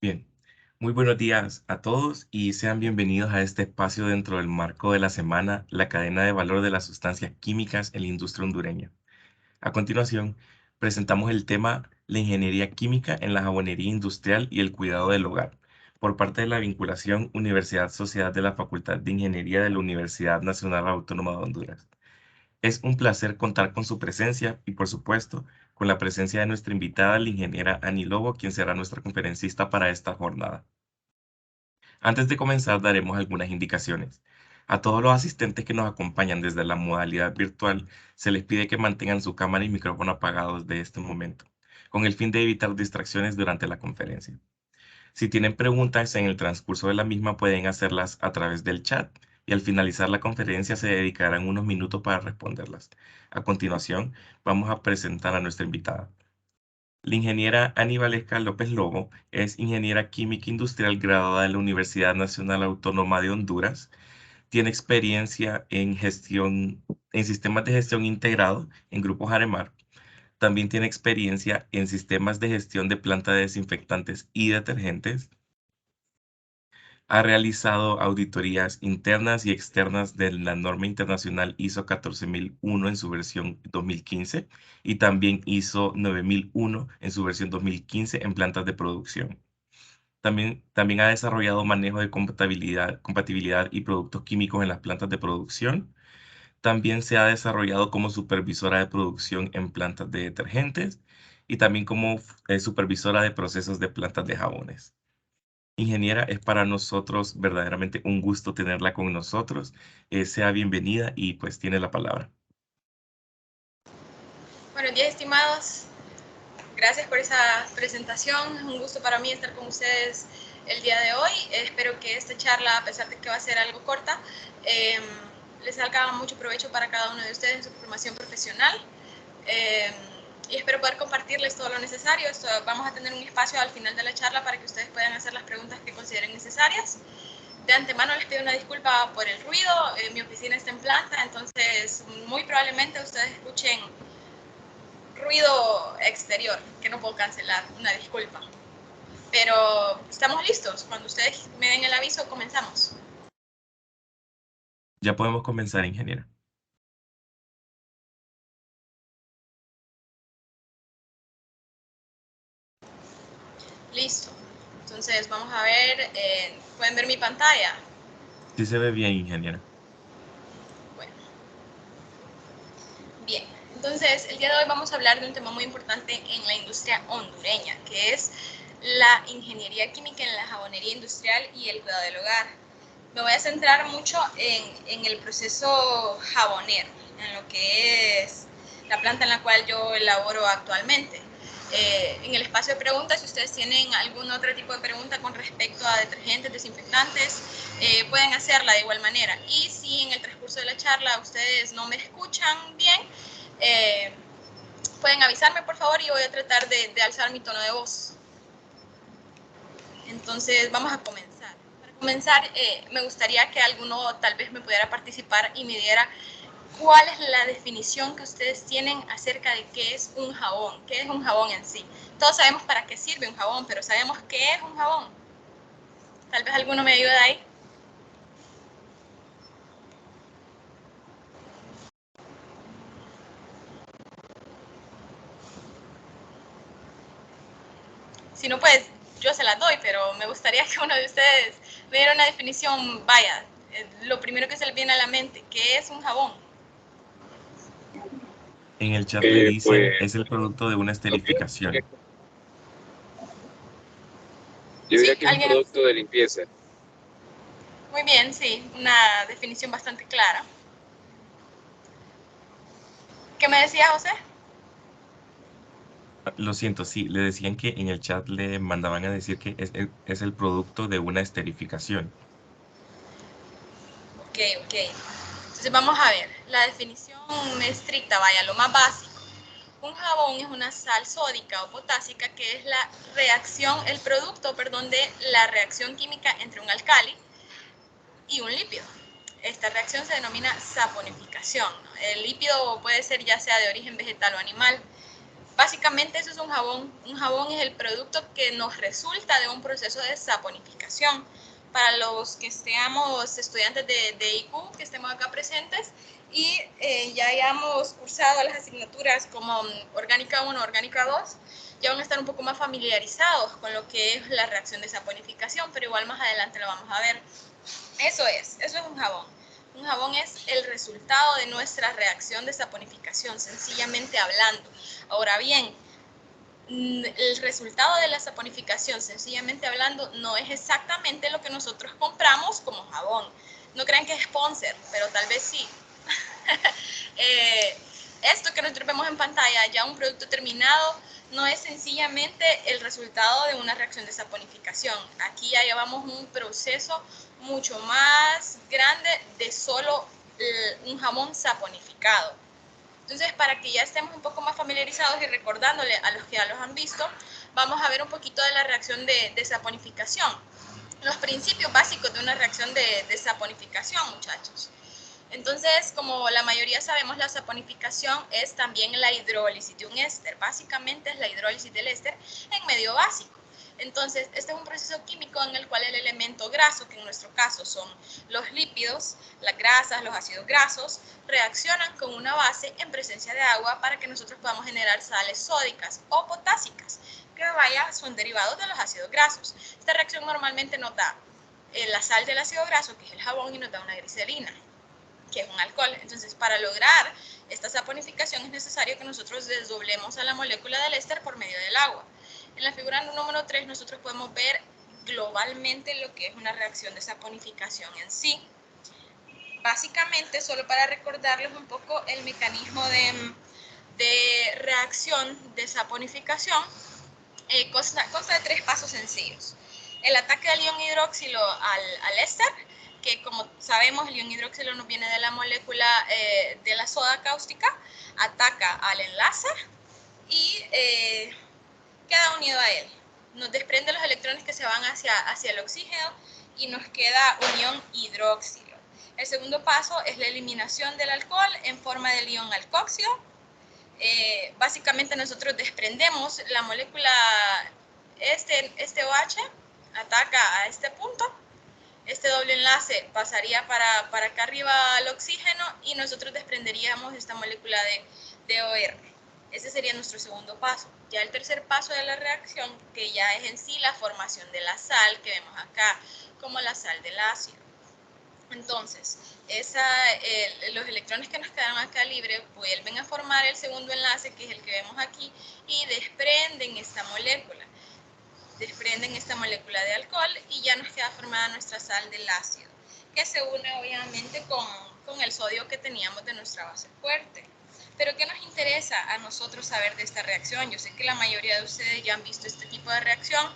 Bien, muy buenos días a todos y sean bienvenidos a este espacio dentro del marco de la semana, la cadena de valor de las sustancias químicas en la industria hondureña. A continuación, presentamos el tema la ingeniería química en la jabonería industrial y el cuidado del hogar, por parte de la vinculación Universidad-Sociedad de la Facultad de Ingeniería de la Universidad Nacional Autónoma de Honduras. Es un placer contar con su presencia y, por supuesto, con la presencia de nuestra invitada, la ingeniera Ani Lobo, quien será nuestra conferencista para esta jornada. Antes de comenzar, daremos algunas indicaciones. A todos los asistentes que nos acompañan desde la modalidad virtual, se les pide que mantengan su cámara y micrófono apagados de este momento, con el fin de evitar distracciones durante la conferencia. Si tienen preguntas en el transcurso de la misma, pueden hacerlas a través del chat y al finalizar la conferencia se dedicarán unos minutos para responderlas. A continuación, vamos a presentar a nuestra invitada. La ingeniera Aníbalesca López Lobo es ingeniera química industrial graduada de la Universidad Nacional Autónoma de Honduras. Tiene experiencia en sistemas de gestión integrado en grupos Aremar. También tiene experiencia en sistemas de gestión de planta de desinfectantes y detergentes. Ha realizado auditorías internas y externas de la norma internacional ISO 14001 en su versión 2015 y también ISO 9001 en su versión 2015 en plantas de producción. También ha desarrollado manejo de compatibilidad y productos químicos en las plantas de producción. También se ha desarrollado como supervisora de producción en plantas de detergentes y también como supervisora de procesos de plantas de jabones. Ingeniera, es para nosotros verdaderamente un gusto tenerla con nosotros. Sea bienvenida y pues tiene la palabra. Buenos días, estimados. Gracias por esa presentación. Es un gusto para mí estar con ustedes el día de hoy. Espero que esta charla, a pesar de que va a ser algo corta, les salga mucho provecho para cada uno de ustedes en su formación profesional. Y espero poder compartirles todo lo necesario. Vamos a tener un espacio al final de la charla para que ustedes puedan hacer las preguntas que consideren necesarias. De antemano les pido una disculpa por el ruido. Mi oficina está en planta, entonces muy probablemente ustedes escuchen ruido exterior que no puedo cancelar, una disculpa. Pero estamos listos. Cuando ustedes me den el aviso, comenzamos. Ya podemos comenzar, ingeniera. Listo. Entonces vamos a ver, ¿pueden ver mi pantalla? Sí se ve bien, ingeniera. Bueno, bien. Entonces, el día de hoy vamos a hablar de un tema muy importante en la industria hondureña, que es la ingeniería química en la jabonería industrial y el cuidado del hogar. Me voy a centrar mucho en el proceso jabonero, en lo que es la planta en la cual yo elaboro actualmente. En el espacio de preguntas, si ustedes tienen algún otro tipo de pregunta con respecto a detergentes, desinfectantes, pueden hacerla de igual manera. Y si en el transcurso de la charla ustedes no me escuchan bien, pueden avisarme, por favor, y voy a tratar de alzar mi tono de voz. Entonces, vamos a comenzar. Para comenzar, me gustaría que alguno tal vez me pudiera participar y me diera cuál es la definición que ustedes tienen acerca de qué es un jabón, qué es un jabón en sí. Todos sabemos para qué sirve un jabón, pero ¿sabemos qué es un jabón? Tal vez alguno me ayude ahí. Si no, pues yo se las doy, pero me gustaría que uno de ustedes me diera una definición, vaya, lo primero que se les viene a la mente, ¿qué es un jabón? En el chat le Pues dicen, es el producto de una esterificación. yo ¿Sí? diría que es un ¿Alguien? producto de limpieza. Muy bien, sí, una definición bastante clara. ¿Qué me decía José? Lo siento, sí, le decían que en el chat le mandaban a decir que es el producto de una esterificación. Ok. Entonces vamos a ver, la definición estricta, vaya, lo más básico. Un jabón es una sal sódica o potásica que es el producto, de la reacción química entre un álcali y un lípido. Esta reacción se denomina saponificación. El lípido puede ser ya sea de origen vegetal o animal. Básicamente eso es un jabón. Un jabón es el producto que nos resulta de un proceso de saponificación. Para los que seamos estudiantes de IQ, que estemos acá presentes, y ya hayamos cursado las asignaturas como Orgánica 1, Orgánica 2, ya van a estar un poco más familiarizados con lo que es la reacción de saponificación, pero igual más adelante lo vamos a ver. Eso es un jabón. Un jabón es el resultado de nuestra reacción de saponificación, sencillamente hablando. Ahora bien, el resultado de la saponificación, sencillamente hablando, no es exactamente lo que nosotros compramos como jabón. No crean que es sponsor, pero tal vez sí. Esto que nosotros vemos en pantalla, ya un producto terminado, no es sencillamente el resultado de una reacción de saponificación. Aquí ya llevamos un proceso mucho más grande de solo un jabón saponificado. Entonces, para que ya estemos un poco más familiarizados y recordándole a los que ya los han visto, vamos a ver un poquito de la reacción de saponificación. Los principios básicos de una reacción de saponificación, muchachos. Entonces, como la mayoría sabemos, la saponificación es también la hidrólisis de un éster. Básicamente es la hidrólisis del éster en medio básico. Entonces, este es un proceso químico en el cual el elemento graso, que en nuestro caso son los lípidos, las grasas, los ácidos grasos, reaccionan con una base en presencia de agua para que nosotros podamos generar sales sódicas o potásicas, que son derivados de los ácidos grasos. Esta reacción normalmente nos da la sal del ácido graso, que es el jabón, y nos da una glicerina, que es un alcohol. Entonces, para lograr esta saponificación es necesario que nosotros desdoblemos a la molécula del éster por medio del agua. En la figura número 3 nosotros podemos ver globalmente lo que es una reacción de saponificación en sí. Básicamente, solo para recordarles un poco el mecanismo de reacción de saponificación, consta de 3 pasos sencillos. El ataque del ion hidroxilo al éster, que como sabemos el ion hidroxilo nos viene de la molécula de la soda cáustica, ataca al enlace y queda unido a él. Nos desprende los electrones que se van hacia el oxígeno y nos queda un ion hidroxilo. El segundo paso es la eliminación del alcohol en forma del ion alcoxio. Básicamente nosotros desprendemos la molécula, este OH ataca a este punto, este doble enlace pasaría para acá arriba al oxígeno y nosotros desprenderíamos esta molécula de OR. Ese sería nuestro segundo paso. Ya el tercer paso de la reacción, que ya es en sí la formación de la sal, que vemos acá como la sal del ácido. Entonces, los electrones que nos quedan acá libres vuelven a formar el segundo enlace, que es el que vemos aquí, y desprenden esta molécula. Desprenden esta molécula de alcohol y ya nos queda formada nuestra sal del ácido, que se une obviamente con el sodio que teníamos de nuestra base fuerte. Pero ¿qué nos interesa a nosotros saber de esta reacción? Yo sé que la mayoría de ustedes ya han visto este tipo de reacción.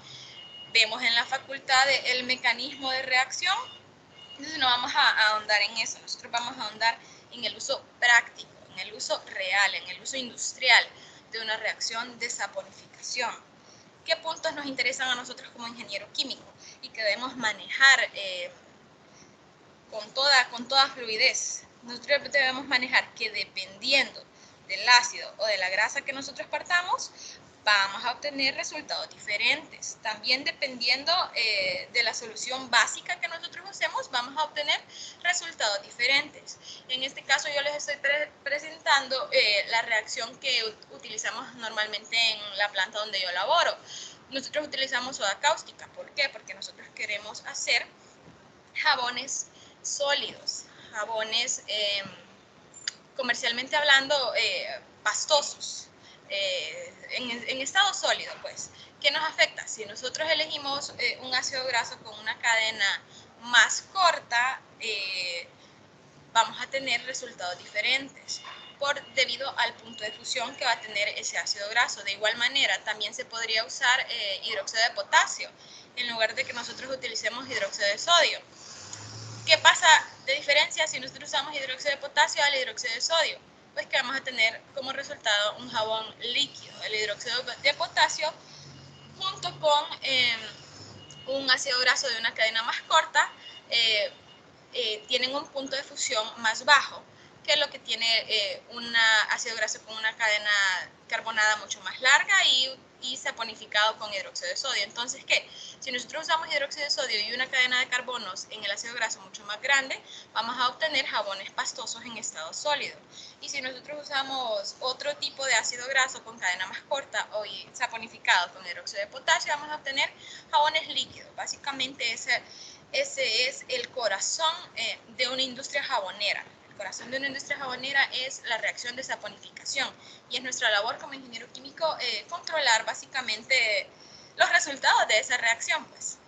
Vemos en la facultad el mecanismo de reacción. Entonces no vamos a ahondar en eso, nosotros vamos a ahondar en el uso práctico, en el uso real, en el uso industrial de una reacción de saponificación. ¿Qué puntos nos interesan a nosotros como ingeniero químico y que debemos manejar con toda fluidez? Nosotros debemos manejar que dependiendo del ácido o de la grasa que nosotros partamos, vamos a obtener resultados diferentes. También dependiendo de la solución básica que nosotros usemos, vamos a obtener resultados diferentes. En este caso yo les estoy presentando la reacción que utilizamos normalmente en la planta donde yo laboro. Nosotros utilizamos soda cáustica. ¿Por qué? Porque nosotros queremos hacer jabones sólidos, jabones comercialmente hablando pastosos. En estado sólido, pues. ¿Qué nos afecta? Si nosotros elegimos un ácido graso con una cadena más corta, vamos a tener resultados diferentes debido al punto de fusión que va a tener ese ácido graso. De igual manera, también se podría usar hidróxido de potasio en lugar de que nosotros utilicemos hidróxido de sodio. ¿Qué pasa de diferencia si nosotros usamos hidróxido de potasio al hidróxido de sodio? Pues que vamos a tener como resultado un jabón líquido. El hidróxido de potasio junto con un ácido graso de una cadena más corta tienen un punto de fusión más bajo, que lo que tiene un ácido graso con una cadena carbonada mucho más larga y saponificado con hidróxido de sodio. Entonces, ¿qué? Si nosotros usamos hidróxido de sodio y una cadena de carbonos en el ácido graso mucho más grande, vamos a obtener jabones pastosos en estado sólido. Y si nosotros usamos otro tipo de ácido graso con cadena más corta o saponificado con hidróxido de potasio, vamos a obtener jabones líquidos. Básicamente ese es el corazón de una industria jabonera. El corazón de una industria jabonera es la reacción de saponificación y es nuestra labor como ingeniero químico controlar básicamente los resultados de esa reacción, pues.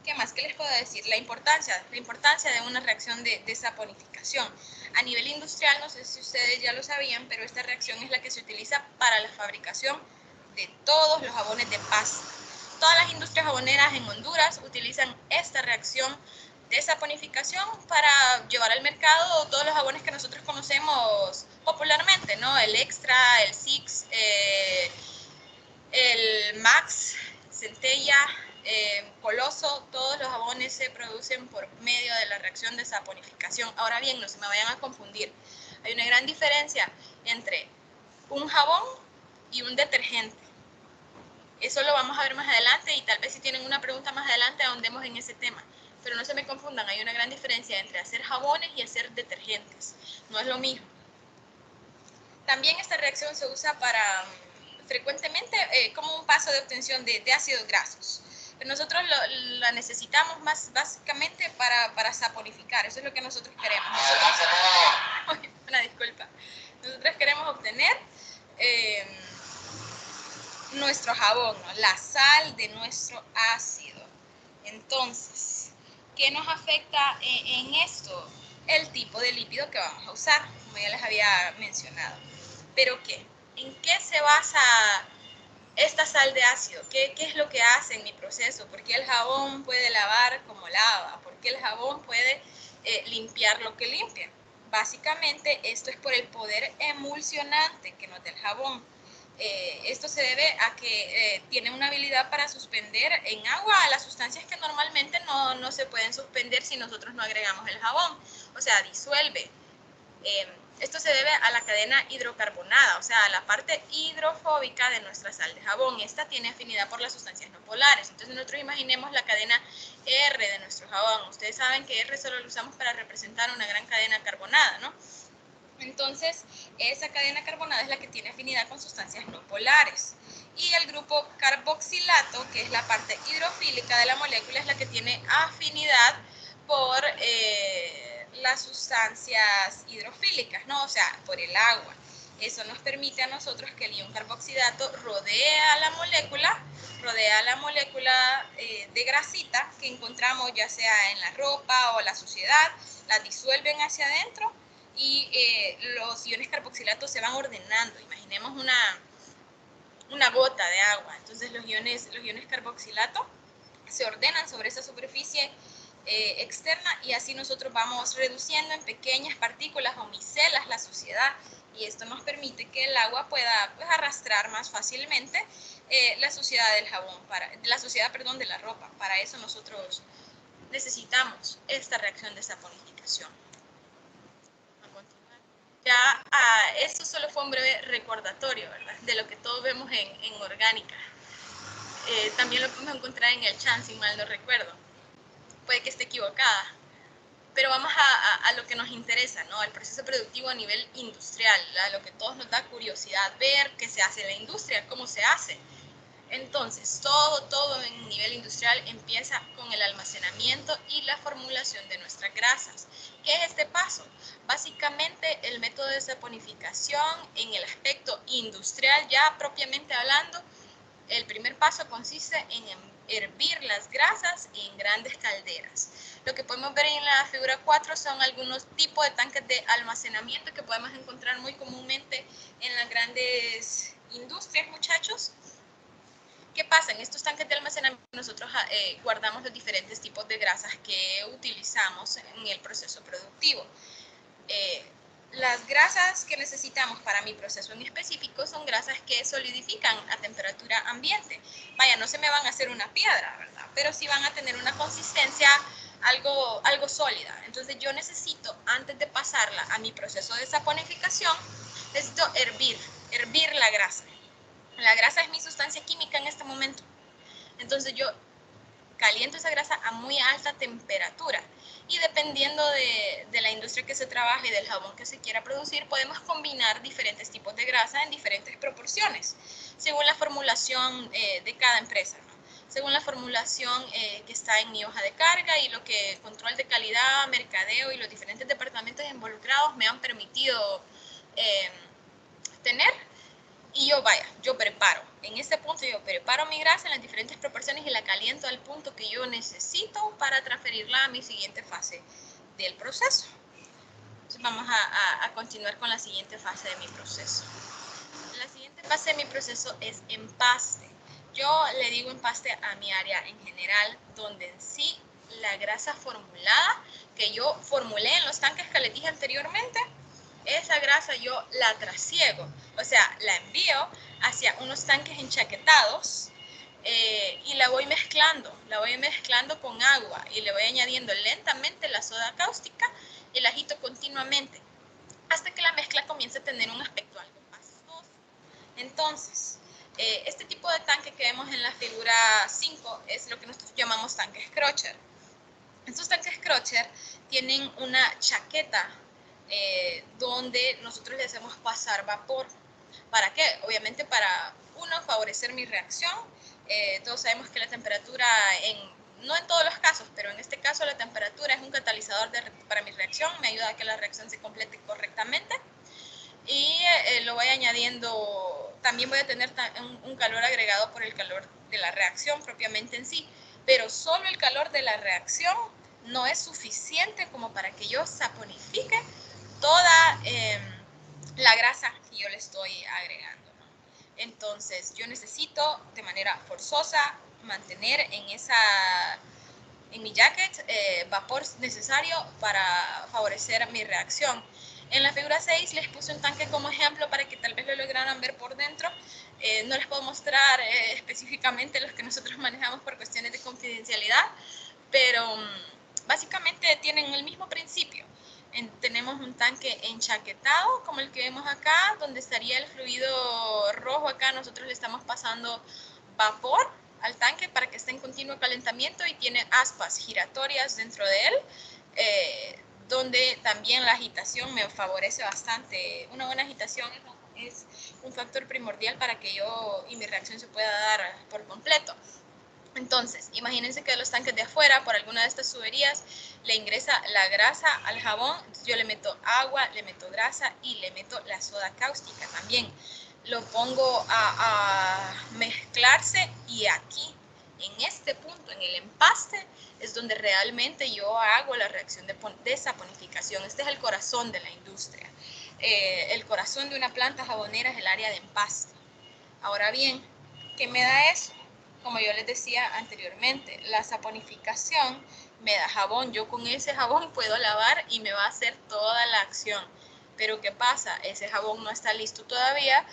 ¿Qué más? ¿Qué les puedo decir? La importancia de una reacción de saponificación. A nivel industrial, no sé si ustedes ya lo sabían, pero esta reacción es la que se utiliza para la fabricación de todos los jabones de pasta. Todas las industrias jaboneras en Honduras utilizan esta reacción de saponificación para llevar al mercado todos los jabones que nosotros conocemos popularmente, ¿no? El Extra, el Six, el Max, Centella, Coloso, todos los jabones se producen por medio de la reacción de saponificación. Ahora bien, no se me vayan a confundir. Hay una gran diferencia entre un jabón y un detergente. Eso lo vamos a ver más adelante y tal vez si tienen una pregunta más adelante ahondemos en ese tema. Pero no se me confundan, hay una gran diferencia entre hacer jabones y hacer detergentes. No es lo mismo. También esta reacción se usa para frecuentemente como un paso de obtención de ácidos grasos. Pero nosotros la necesitamos más básicamente para saponificar. Eso es lo que nosotros queremos. Una disculpa. Nosotros queremos obtener nuestro jabón, ¿no? La sal de nuestro ácido. Entonces, ¿qué nos afecta en esto? El tipo de lípido que vamos a usar, como ya les había mencionado. ¿Pero qué? ¿En qué se basa esta sal de ácido? ¿Qué es lo que hace en mi proceso? ¿Por qué el jabón puede lavar como lava? ¿Por qué el jabón puede limpiar lo que limpia? Básicamente, esto es por el poder emulsionante que nos da el jabón. Esto se debe a que tiene una habilidad para suspender en agua las sustancias que normalmente no se pueden suspender si nosotros no agregamos el jabón. O sea, disuelve. Esto se debe a la cadena hidrocarbonada, o sea, a la parte hidrofóbica de nuestra sal de jabón. Esta tiene afinidad por las sustancias no polares. Entonces nosotros imaginemos la cadena R de nuestro jabón. Ustedes saben que R solo lo usamos para representar una gran cadena carbonada, ¿no? Entonces, esa cadena carbonada es la que tiene afinidad con sustancias no polares. Y el grupo carboxilato, que es la parte hidrofílica de la molécula, es la que tiene afinidad por las sustancias hidrofílicas, ¿no? O sea, por el agua. Eso nos permite a nosotros que el ion carboxilato rodea la molécula de grasita que encontramos ya sea en la ropa o la suciedad, la disuelven hacia adentro y los iones carboxilatos se van ordenando. Imaginemos una gota de agua. Entonces los iones carboxilato se ordenan sobre esa superficie externa y así nosotros vamos reduciendo en pequeñas partículas o micelas la suciedad y esto nos permite que el agua pueda pues, arrastrar más fácilmente la suciedad del jabón, de la ropa. Para eso nosotros necesitamos esta reacción de saponificación. Ya esto solo fue un breve recordatorio, ¿verdad? De lo que todos vemos en orgánica. También lo podemos encontrar en el CHAN, si mal no recuerdo. Puede que esté equivocada. Pero vamos a lo que nos interesa, ¿no? El proceso productivo a nivel industrial, a lo que todos nos da curiosidad ver, qué se hace en la industria, cómo se hace. Entonces, todo en nivel industrial empieza con el almacenamiento y la formulación de nuestras grasas. ¿Qué es este paso? Básicamente, el método de saponificación en el aspecto industrial, ya propiamente hablando, el primer paso consiste en hervir las grasas en grandes calderas. Lo que podemos ver en la figura 4 son algunos tipos de tanques de almacenamiento que podemos encontrar muy comúnmente en las grandes industrias, muchachos. ¿Qué pasa? En estos tanques de almacenamiento nosotros guardamos los diferentes tipos de grasas que utilizamos en el proceso productivo. Las grasas que necesitamos para mi proceso en específico son grasas que solidifican a temperatura ambiente. Vaya, no se me van a hacer una piedra, ¿verdad? Pero sí van a tener una consistencia algo sólida. Entonces yo necesito, antes de pasarla a mi proceso de saponificación, necesito hervir la grasa. La grasa es mi sustancia química en este momento. Entonces yo caliento esa grasa a muy alta temperatura y dependiendo de la industria que se trabaje y del jabón que se quiera producir, podemos combinar diferentes tipos de grasa en diferentes proporciones, según la formulación de cada empresa, ¿no? Según la formulación que está en mi hoja de carga y lo que control de calidad, mercadeo y los diferentes departamentos involucrados me han permitido tener. Y yo preparo, en este punto yo preparo mi grasa en las diferentes proporciones y la caliento al punto que yo necesito para transferirla a mi siguiente fase del proceso. Entonces vamos a continuar con la siguiente fase de mi proceso. La siguiente fase de mi proceso es empaste. Yo le digo empaste a mi área en general, donde en sí la grasa formulada que yo formulé en los tanques que les dije anteriormente, esa grasa yo la trasiego, o sea, la envío hacia unos tanques enchaquetados y la voy mezclando con agua y le voy añadiendo lentamente la soda cáustica y la agito continuamente hasta que la mezcla comience a tener un aspecto algo pastoso. Entonces, este tipo de tanque que vemos en la figura 5 es lo que nosotros llamamos tanques Crotcher. Estos tanques Crotcher tienen una chaqueta donde nosotros le hacemos pasar vapor. ¿Para qué? Obviamente para, uno, favorecer mi reacción. Todos sabemos que la temperatura, no en todos los casos, pero en este caso la temperatura es un catalizador para mi reacción, me ayuda a que la reacción se complete correctamente. Y lo voy añadiendo, también voy a tener un calor agregado por el calor de la reacción propiamente en sí, pero solo el calor de la reacción no es suficiente como para que yo saponifique toda la grasa que yo le estoy agregando, ¿no? Entonces yo necesito de manera forzosa mantener en mi jacket vapor necesario para favorecer mi reacción. En la figura 6 les puse un tanque como ejemplo para que tal vez lo lograran ver por dentro. No les puedo mostrar específicamente los que nosotros manejamos por cuestiones de confidencialidad, pero básicamente tienen el mismo principio. Tenemos un tanque enchaquetado como el que vemos acá, donde estaría el fluido rojo acá. Nosotros le estamos pasando vapor al tanque para que esté en continuo calentamiento y tiene aspas giratorias dentro de él, donde también la agitación me favorece bastante. Una buena agitación es un factor primordial para que yo y mi reacción se pueda dar por completo. Entonces, imagínense que de los tanques de afuera, por alguna de estas tuberías, le ingresa la grasa al jabón. Entonces yo le meto agua, le meto grasa y le meto la soda cáustica también. Lo pongo a mezclarse y aquí, en este punto, en el empaste, es donde realmente yo hago la reacción de saponificación. Este es el corazón de la industria. El corazón de una planta jabonera es el área de empaste. Ahora bien, ¿qué me da eso? Como yo les decía anteriormente, la saponificación me da jabón. Yo con ese jabón puedo lavar y me va a hacer toda la acción. Pero ¿qué pasa? Ese jabón no está listo todavía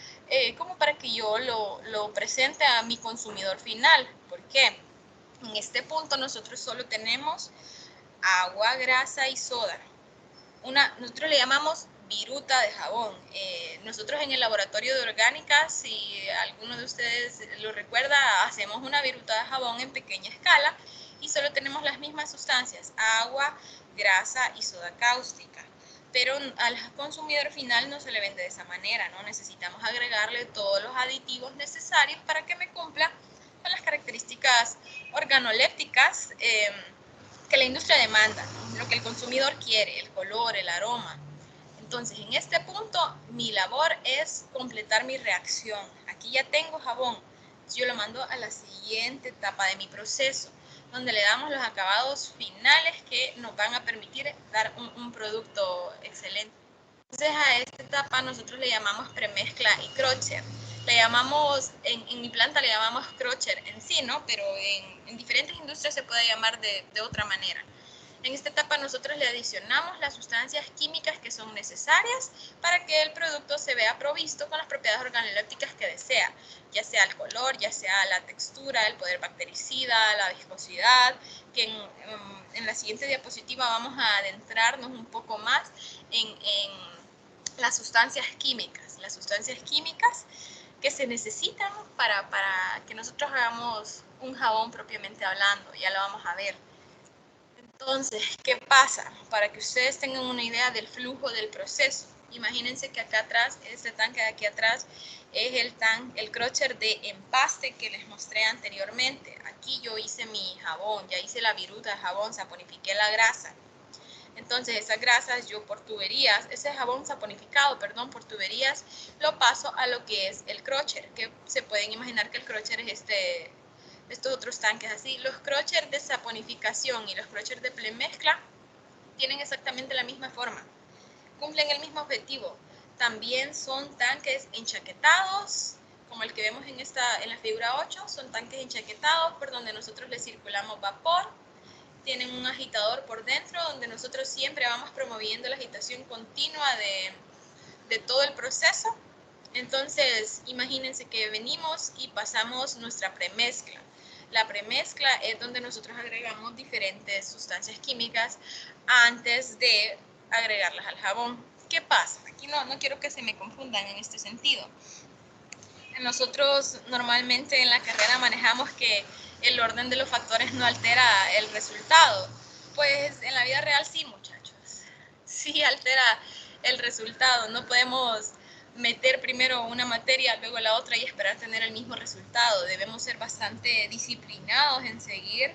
como para que yo lo presente a mi consumidor final. ¿Por qué? En este punto nosotros solo tenemos agua, grasa y soda. Nosotros le llamamos viruta de jabón. Nosotros en el laboratorio de orgánica, si alguno de ustedes lo recuerda, hacemos una viruta de jabón en pequeña escala y solo tenemos las mismas sustancias, agua, grasa y soda cáustica. Pero al consumidor final no se le vende de esa manera, ¿no? Necesitamos agregarle todos los aditivos necesarios para que me cumpla con las características organolépticas que la industria demanda, ¿no? Lo que el consumidor quiere, el color, el aroma. Entonces, en este punto, mi labor es completar mi reacción. Aquí ya tengo jabón. Yo lo mando a la siguiente etapa de mi proceso, donde le damos los acabados finales que nos van a permitir dar un producto excelente. Entonces, a esta etapa nosotros le llamamos premezcla y crotcher. Le llamamos, en mi planta le llamamos crotcher en sí, ¿no? Pero en diferentes industrias se puede llamar de otra manera. En esta etapa nosotros le adicionamos las sustancias químicas que son necesarias para que el producto se vea provisto con las propiedades organolépticas que desea, ya sea el color, ya sea la textura, el poder bactericida, la viscosidad, que en la siguiente diapositiva vamos a adentrarnos un poco más en las sustancias químicas que se necesitan para que nosotros hagamos un jabón propiamente hablando, ya lo vamos a ver. Entonces, ¿qué pasa? Para que ustedes tengan una idea del flujo del proceso. Imagínense que acá atrás, este tanque de aquí atrás, es el crusher de empaste que les mostré anteriormente. Aquí yo hice mi jabón, ya hice la viruta de jabón, saponifiqué la grasa. Entonces, esas grasas yo por tuberías, ese jabón saponificado, perdón, por tuberías, lo paso a lo que es el crusher, que se pueden imaginar que el crusher es estos otros tanques así. Los crushers de saponificación y los crushers de premezcla tienen exactamente la misma forma, cumplen el mismo objetivo. También son tanques enchaquetados, como el que vemos en la figura 8, son tanques enchaquetados por donde nosotros le circulamos vapor. Tienen un agitador por dentro donde nosotros siempre vamos promoviendo la agitación continua de todo el proceso. Entonces, imagínense que venimos y pasamos nuestra premezcla. La premezcla es donde nosotros agregamos diferentes sustancias químicas antes de agregarlas al jabón. ¿Qué pasa? Aquí no quiero que se me confundan en este sentido. Nosotros normalmente en la carrera manejamos que el orden de los factores no altera el resultado. Pues en la vida real sí, muchachos. Sí altera el resultado. No podemos meter primero una materia, luego la otra y esperar tener el mismo resultado. Debemos ser bastante disciplinados en seguir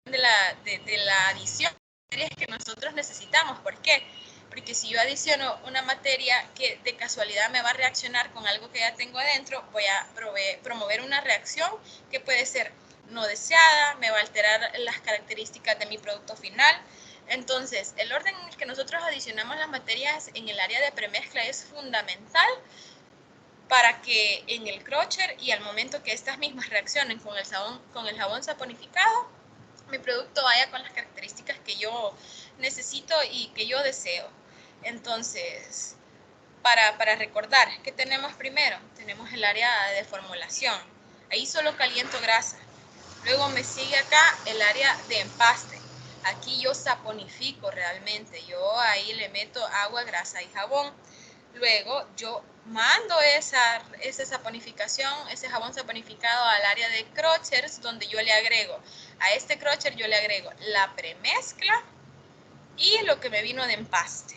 de la adición de materias que nosotros necesitamos. ¿Por qué? Porque si yo adiciono una materia que de casualidad me va a reaccionar con algo que ya tengo adentro, voy a promover una reacción que puede ser no deseada, me va a alterar las características de mi producto final. Entonces, el orden en el que nosotros adicionamos las materias en el área de premezcla es fundamental para que en el crusher y al momento que estas mismas reaccionen con el jabón saponificado, mi producto vaya con las características que yo necesito y que yo deseo. Entonces, para recordar, ¿qué tenemos primero? Tenemos el área de formulación. Ahí solo caliento grasa. Luego me sigue acá el área de empaste. Aquí yo saponifico realmente. Yo ahí le meto agua, grasa y jabón. Luego yo mando esa saponificación, ese jabón saponificado al área de crushers, donde yo le agrego, a este crusher yo le agrego la premezcla y lo que me vino de empaste.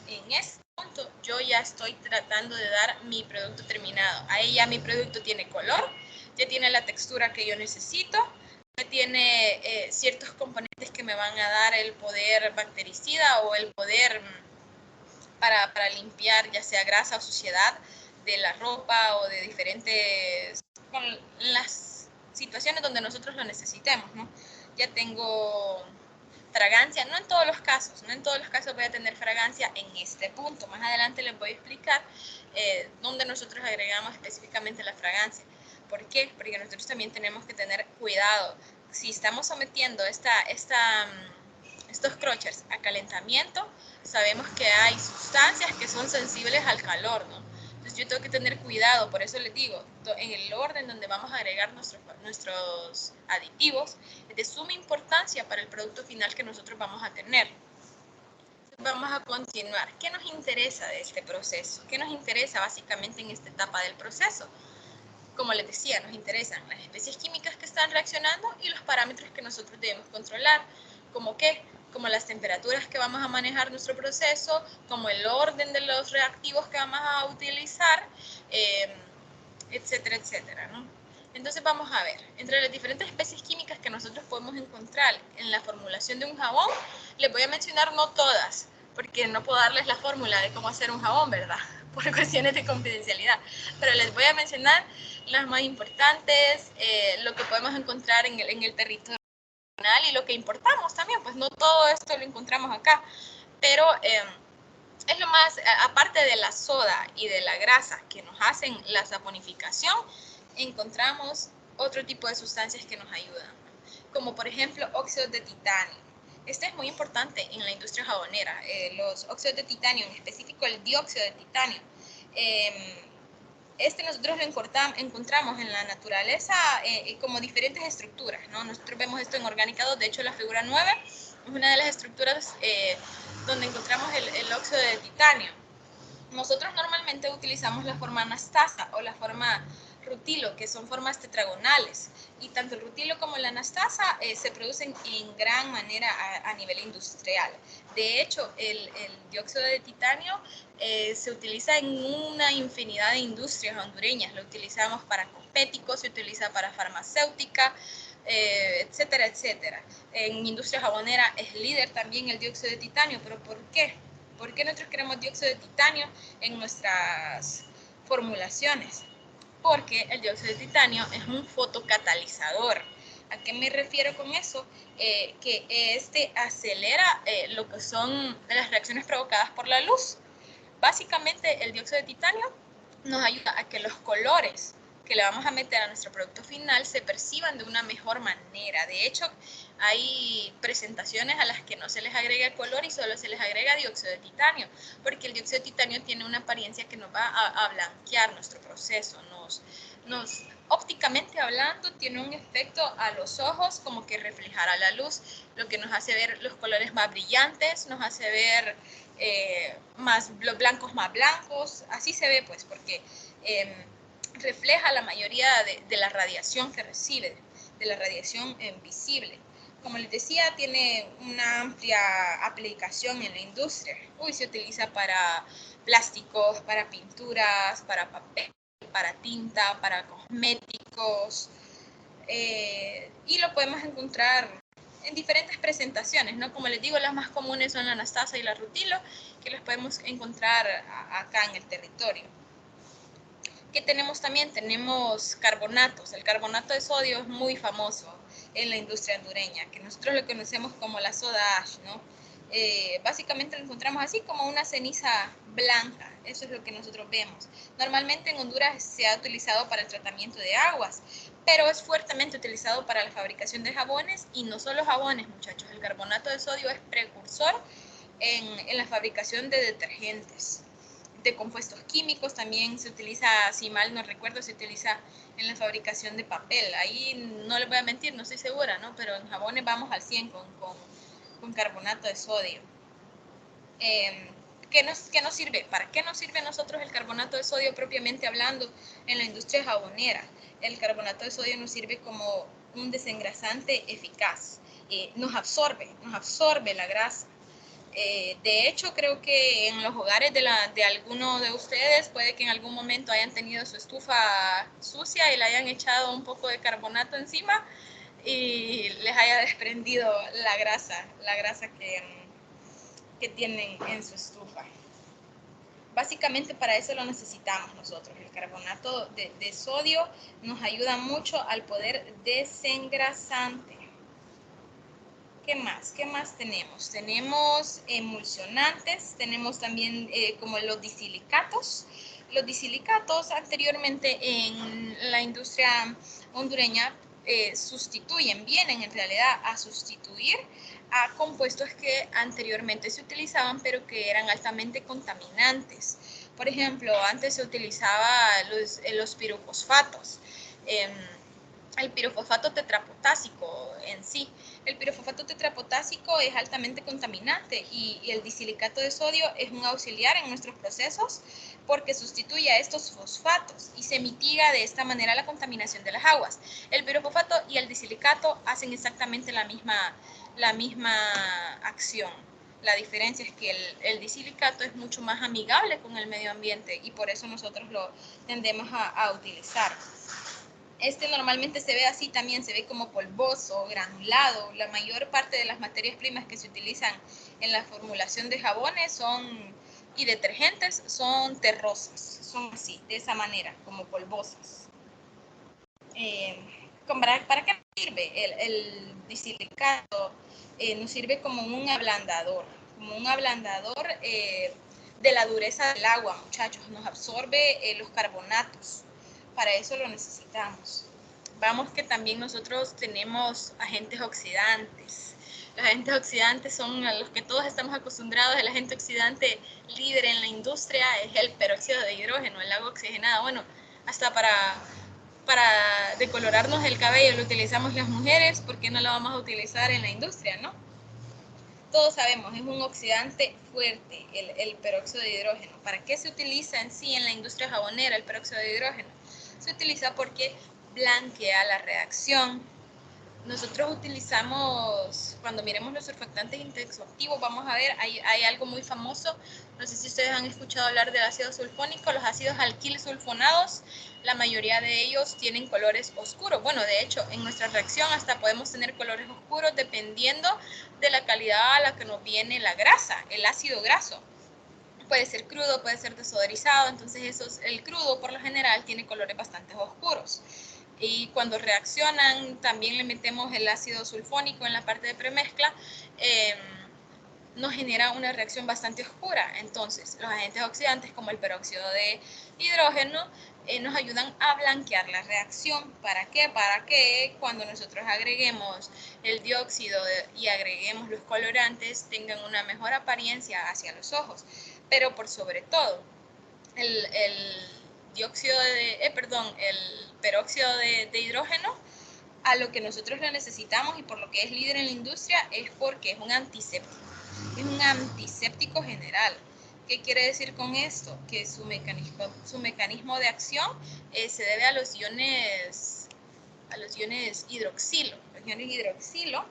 En este punto yo ya estoy tratando de dar mi producto terminado. Ahí ya mi producto tiene color, ya tiene la textura que yo necesito, ya tiene ciertos componentes que me van a dar el poder bactericida o el poder para limpiar ya sea grasa o suciedad de la ropa o de diferentes, con las situaciones donde nosotros lo necesitemos, ¿no? Ya tengo fragancia, no en todos los casos voy a tener fragancia en este punto. Más adelante les voy a explicar dónde nosotros agregamos específicamente la fragancia. ¿Por qué? Porque nosotros también tenemos que tener cuidado. Si estamos sometiendo estos crushers a calentamiento, sabemos que hay sustancias que son sensibles al calor, ¿no? Entonces yo tengo que tener cuidado, por eso les digo, en el orden donde vamos a agregar nuestros aditivos, es de suma importancia para el producto final que nosotros vamos a tener. Vamos a continuar. ¿Qué nos interesa de este proceso? ¿Qué nos interesa básicamente en esta etapa del proceso? Como les decía, nos interesan las especies químicas que están reaccionando y los parámetros que nosotros debemos controlar. ¿Cómo qué? Como las temperaturas que vamos a manejar nuestro proceso, como el orden de los reactivos que vamos a utilizar, etcétera, etcétera, ¿no? Entonces vamos a ver, entre las diferentes especies químicas que nosotros podemos encontrar en la formulación de un jabón, les voy a mencionar no todas, porque no puedo darles la fórmula de cómo hacer un jabón, ¿verdad? Por cuestiones de confidencialidad, pero les voy a mencionar las más importantes, lo que podemos encontrar en el territorio nacional y lo que importamos también, pues no todo esto lo encontramos acá, pero es lo más, aparte de la soda y de la grasa que nos hacen la saponificación, encontramos otro tipo de sustancias que nos ayudan. como por ejemplo óxidos de titanio. Este es muy importante en la industria jabonera, los óxidos de titanio, en específico el dióxido de titanio. Nosotros lo encontramos en la naturaleza como diferentes estructuras, ¿no? Nosotros vemos esto en Orgánica 2, de hecho la figura 9 es una de las estructuras donde encontramos el óxido de titanio. Nosotros normalmente utilizamos la forma anastasa o la forma rutilo, que son formas tetragonales, y tanto el rutilo como la anastasa se producen en gran manera a nivel industrial. De hecho, el dióxido de titanio se utiliza en una infinidad de industrias hondureñas. Lo utilizamos para cosméticos, se utiliza para farmacéutica, etcétera, etcétera. En industria jabonera es líder también el dióxido de titanio, pero ¿por qué? ¿Por qué nosotros queremos dióxido de titanio en nuestras formulaciones? Porque el dióxido de titanio es un fotocatalizador. ¿A qué me refiero con eso? Que este acelera lo que son las reacciones provocadas por la luz. Básicamente, el dióxido de titanio nos ayuda a que los colores que le vamos a meter a nuestro producto final se perciban de una mejor manera. De hecho, hay presentaciones a las que no se les agrega color y solo se les agrega dióxido de titanio, porque el dióxido de titanio tiene una apariencia que nos va a blanquear nuestro proceso, ópticamente hablando, tiene un efecto a los ojos como que reflejará la luz, lo que nos hace ver los colores más brillantes, nos hace ver los blancos más blancos, así se ve pues, porque refleja la mayoría de la radiación que recibe, de la radiación visible. Como les decía, tiene una amplia aplicación en la industria. Se utiliza para plásticos, para pinturas, para papel, para tinta, para cosméticos, y lo podemos encontrar en diferentes presentaciones, ¿no? Como les digo, las más comunes son la anastasa y la rutilo, que las podemos encontrar acá en el territorio. ¿Qué tenemos también? Tenemos carbonatos. El carbonato de sodio es muy famoso en la industria hondureña, que nosotros lo conocemos como la soda ash, ¿no? Básicamente lo encontramos así como una ceniza blanca, eso es lo que nosotros vemos. Normalmente en Honduras se ha utilizado para el tratamiento de aguas, pero es fuertemente utilizado para la fabricación de jabones, y no solo jabones, muchachos. El carbonato de sodio es precursor en la fabricación de detergentes, de compuestos químicos. También se utiliza, si mal no recuerdo, se utiliza en la fabricación de papel. Ahí no les voy a mentir, no estoy segura, ¿no? Pero en jabones vamos al 100 con carbonato de sodio. ¿Qué nos sirve? ¿Para qué nos sirve a nosotros el carbonato de sodio propiamente hablando en la industria jabonera? El carbonato de sodio nos sirve como un desengrasante eficaz. Nos absorbe la grasa. De hecho, creo que en los hogares de alguno de ustedes puede que en algún momento hayan tenido su estufa sucia y le hayan echado un poco de carbonato encima y les haya desprendido la grasa que tienen en su estufa. Básicamente para eso lo necesitamos nosotros. El carbonato de sodio nos ayuda mucho al poder desengrasante. ¿Qué más? ¿Qué más tenemos? Tenemos emulsionantes, tenemos también como los disilicatos. Los disilicatos anteriormente en la industria hondureña vienen en realidad a sustituir a compuestos que anteriormente se utilizaban pero que eran altamente contaminantes. Por ejemplo, antes se utilizaba los pirofosfatos. El pirofosfato tetrapotásico en sí. El pirofosfato tetrapotásico es altamente contaminante y el disilicato de sodio es un auxiliar en nuestros procesos porque sustituye a estos fosfatos y se mitiga de esta manera la contaminación de las aguas. El pirofosfato y el disilicato hacen exactamente la misma acción. La diferencia es que el disilicato es mucho más amigable con el medio ambiente y por eso nosotros lo tendemos a utilizar. Este normalmente se ve así también, se ve como polvoso, granulado. La mayor parte de las materias primas que se utilizan en la formulación de jabones y detergentes son terrosas, son así, de esa manera, como polvosas. ¿Para qué nos sirve? El disilicato nos sirve como un ablandador de la dureza del agua, muchachos. Nos absorbe los carbonatos. Para eso lo necesitamos. vamos que también nosotros tenemos agentes oxidantes. Los agentes oxidantes son a los que todos estamos acostumbrados. El agente oxidante líder en la industria es el peróxido de hidrógeno, el agua oxigenada. Bueno, hasta para decolorarnos el cabello lo utilizamos las mujeres, ¿por qué no lo vamos a utilizar en la industria, no? Todos sabemos, es un oxidante fuerte, el peróxido de hidrógeno. ¿Para qué se utiliza en sí en la industria jabonera el peróxido de hidrógeno? Se utiliza porque blanquea la reacción. Nosotros utilizamos, cuando miremos los surfactantes intensoactivos, vamos a ver, hay algo muy famoso, no sé si ustedes han escuchado hablar del ácido sulfónico, los ácidos alquilsulfonados, la mayoría de ellos tienen colores oscuros. Bueno, de hecho, en nuestra reacción hasta podemos tener colores oscuros dependiendo de la calidad a la que nos viene la grasa, el ácido graso. Puede ser crudo, puede ser desodorizado, entonces el crudo por lo general tiene colores bastante oscuros. Y cuando reaccionan, también le metemos el ácido sulfónico en la parte de premezcla, nos genera una reacción bastante oscura. Entonces, los agentes oxidantes como el peróxido de hidrógeno nos ayudan a blanquear la reacción. ¿Para qué? Para que cuando nosotros agreguemos el dióxido y agreguemos los colorantes tengan una mejor apariencia hacia los ojos. Pero por sobre todo, el peróxido de hidrógeno, a lo que nosotros lo necesitamos y por lo que es líder en la industria es porque es un antiséptico. Es un antiséptico general. ¿Qué quiere decir con esto? Que su mecanismo de acción se debe a los iones hidroxilo. Los iones hidroxilo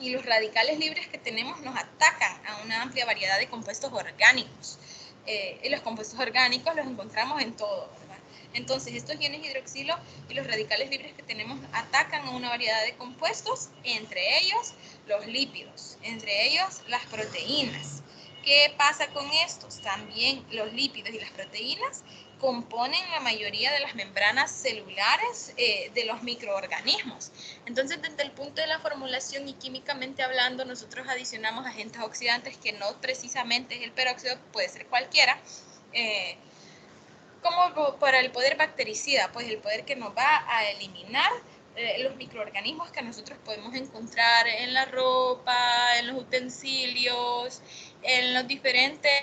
y los radicales libres que tenemos nos atacan a una amplia variedad de compuestos orgánicos. Y los compuestos orgánicos los encontramos en todo, ¿verdad? Entonces, estos iones hidroxilo y los radicales libres que tenemos atacan a una variedad de compuestos, entre ellos los lípidos, entre ellos las proteínas. ¿Qué pasa con estos? También los lípidos y las proteínas componen la mayoría de las membranas celulares de los microorganismos. Entonces, desde el punto de la formulación y químicamente hablando, nosotros adicionamos agentes oxidantes que no precisamente es el peróxido, puede ser cualquiera, como para el poder bactericida, pues el poder que nos va a eliminar los microorganismos que nosotros podemos encontrar en la ropa, en los utensilios, en los diferentes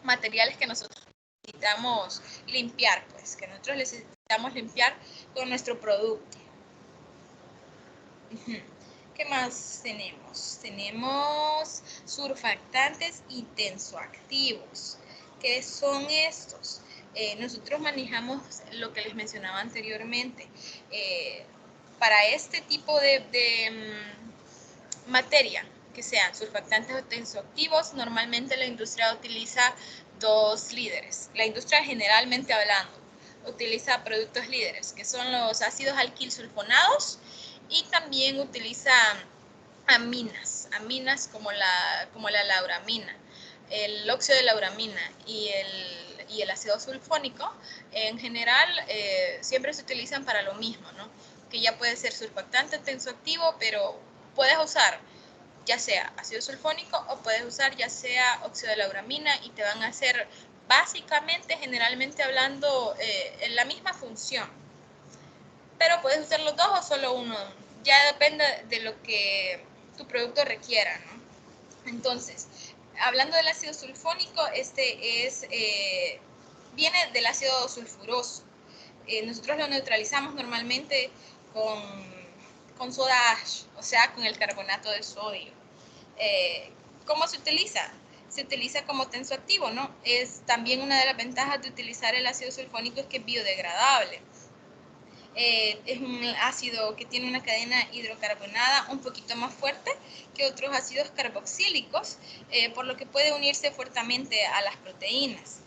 materiales que nosotros necesitamos limpiar, pues que nosotros necesitamos limpiar con nuestro producto. ¿Qué más tenemos? Tenemos surfactantes y tensoactivos. ¿Qué son estos? Nosotros manejamos lo que les mencionaba anteriormente. Para este tipo de materia, que sean surfactantes o tensoactivos, normalmente la industria utiliza dos líderes. La industria generalmente hablando utiliza productos líderes, que son los ácidos alquilsulfonados, y también utiliza aminas como la lauramina, el óxido de lauramina y el ácido sulfónico. En general siempre se utilizan para lo mismo, ¿no? Que ya puede ser surfactante tensoactivo, pero puedes usar ya sea ácido sulfónico o puedes usar ya sea óxido de lauramina y te van a hacer básicamente, generalmente hablando, en la misma función. Pero puedes usar los dos o solo uno. Ya depende de lo que tu producto requiera, ¿no? Entonces, hablando del ácido sulfónico, viene del ácido sulfuroso. Nosotros lo neutralizamos normalmente con soda ash, o sea, con el carbonato de sodio. ¿Cómo se utiliza? Se utiliza como tensoactivo, ¿no? Es también una de las ventajas de utilizar el ácido sulfónico, es que es biodegradable. Es un ácido que tiene una cadena hidrocarbonada un poquito más fuerte que otros ácidos carboxílicos, por lo que puede unirse fuertemente a las proteínas.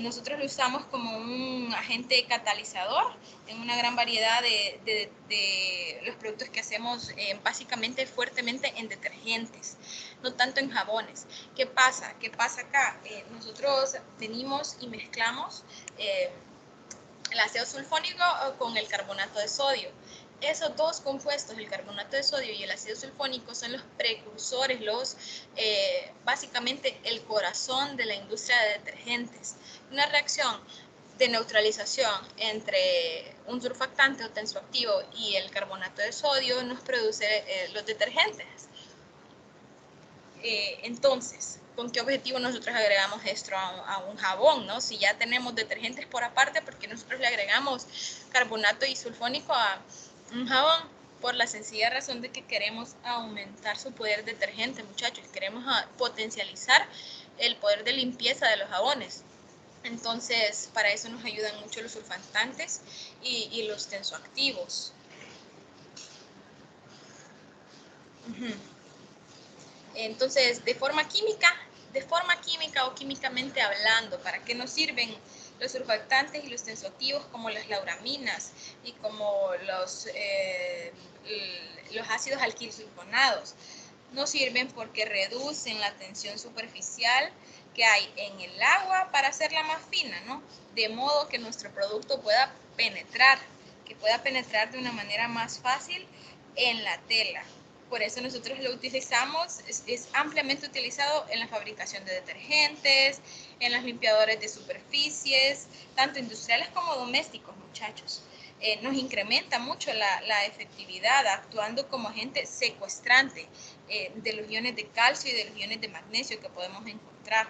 Nosotros lo usamos como un agente catalizador en una gran variedad de los productos que hacemos, básicamente fuertemente en detergentes, no tanto en jabones. ¿Qué pasa? ¿Qué pasa acá? Nosotros venimos y mezclamos el ácido sulfónico con el carbonato de sodio. Esos dos compuestos, el carbonato de sodio y el ácido sulfónico, son los precursores, básicamente el corazón de la industria de detergentes. Una reacción de neutralización entre un surfactante o tensoactivo y el carbonato de sodio nos produce los detergentes. Entonces, ¿con qué objetivo nosotros agregamos esto a un jabón, ¿no? Si ya tenemos detergentes por aparte, ¿por qué nosotros le agregamos carbonato isulfónico a un jabón? Por la sencilla razón de que queremos aumentar su poder detergente, muchachos. Queremos potencializar el poder de limpieza de los jabones. Entonces, para eso nos ayudan mucho los surfactantes y los tensoactivos. Entonces, de forma química o químicamente hablando, ¿para qué nos sirven los surfactantes y los tensoactivos como las lauraminas y como los ácidos alquilsulfonados? Nos sirven porque reducen la tensión superficial que hay en el agua para hacerla más fina, ¿no? De modo que nuestro producto pueda penetrar, de una manera más fácil en la tela. Por eso nosotros lo utilizamos, es ampliamente utilizado en la fabricación de detergentes, en los limpiadores de superficies, tanto industriales como domésticos, muchachos. Nos incrementa mucho la efectividad, actuando como agente secuestrante de los iones de calcio y de los iones de magnesio que podemos encontrar.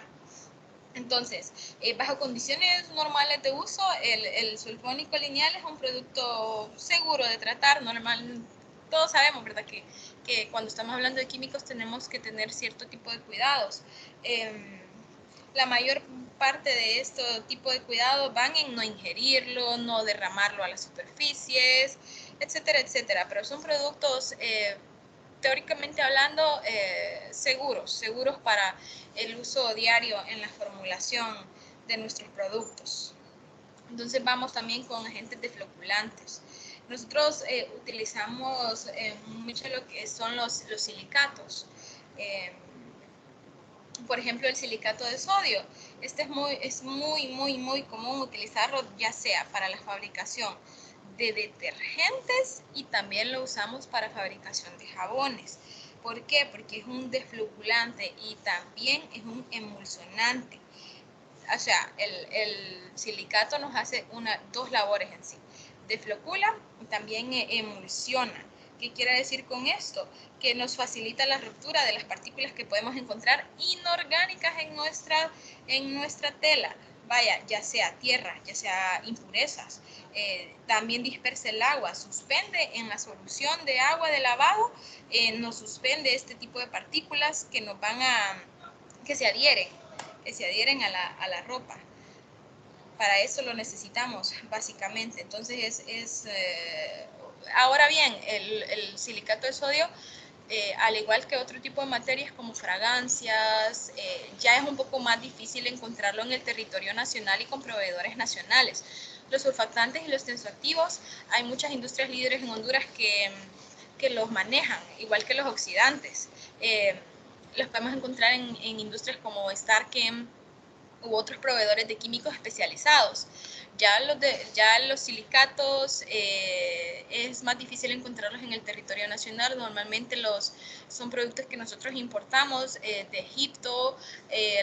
Entonces, bajo condiciones normales de uso, el sulfónico lineal es un producto seguro de tratar, normal. Todos sabemos, ¿verdad?, que cuando estamos hablando de químicos tenemos que tener cierto tipo de cuidados. La mayor parte de este tipo de cuidados van en no ingerirlo, no derramarlo a las superficies, etcétera, etcétera. Pero son productos, teóricamente hablando, seguros para el uso diario en la formulación de nuestros productos. Entonces vamos también con agentes defloculantes. Nosotros utilizamos mucho lo que son los silicatos. Por ejemplo, el silicato de sodio. Este es muy común utilizarlo, ya sea para la fabricación de detergentes y también lo usamos para fabricación de jabones. ¿Por qué? Porque es un desfloculante y también es un emulsionante. O sea, el silicato nos hace dos labores en sí. Desflocula y también emulsiona. ¿Qué quiere decir con esto? Que nos facilita la ruptura de las partículas que podemos encontrar inorgánicas en nuestra tela. Vaya, ya sea tierra, ya sea impurezas. También dispersa el agua, suspende en la solución de agua de lavado, nos suspende este tipo de partículas que nos que se adhieren a la ropa. Para eso lo necesitamos, básicamente. Entonces, ahora bien, el silicato de sodio, al igual que otro tipo de materias como fragancias, ya es un poco más difícil encontrarlo en el territorio nacional y con proveedores nacionales. Los surfactantes y los tensoactivos, hay muchas industrias líderes en Honduras que los manejan, igual que los oxidantes. Los podemos encontrar en industrias como Starchem u otros proveedores de químicos especializados. Ya los silicatos es más difícil encontrarlos en el territorio nacional. Normalmente son productos que nosotros importamos de Egipto.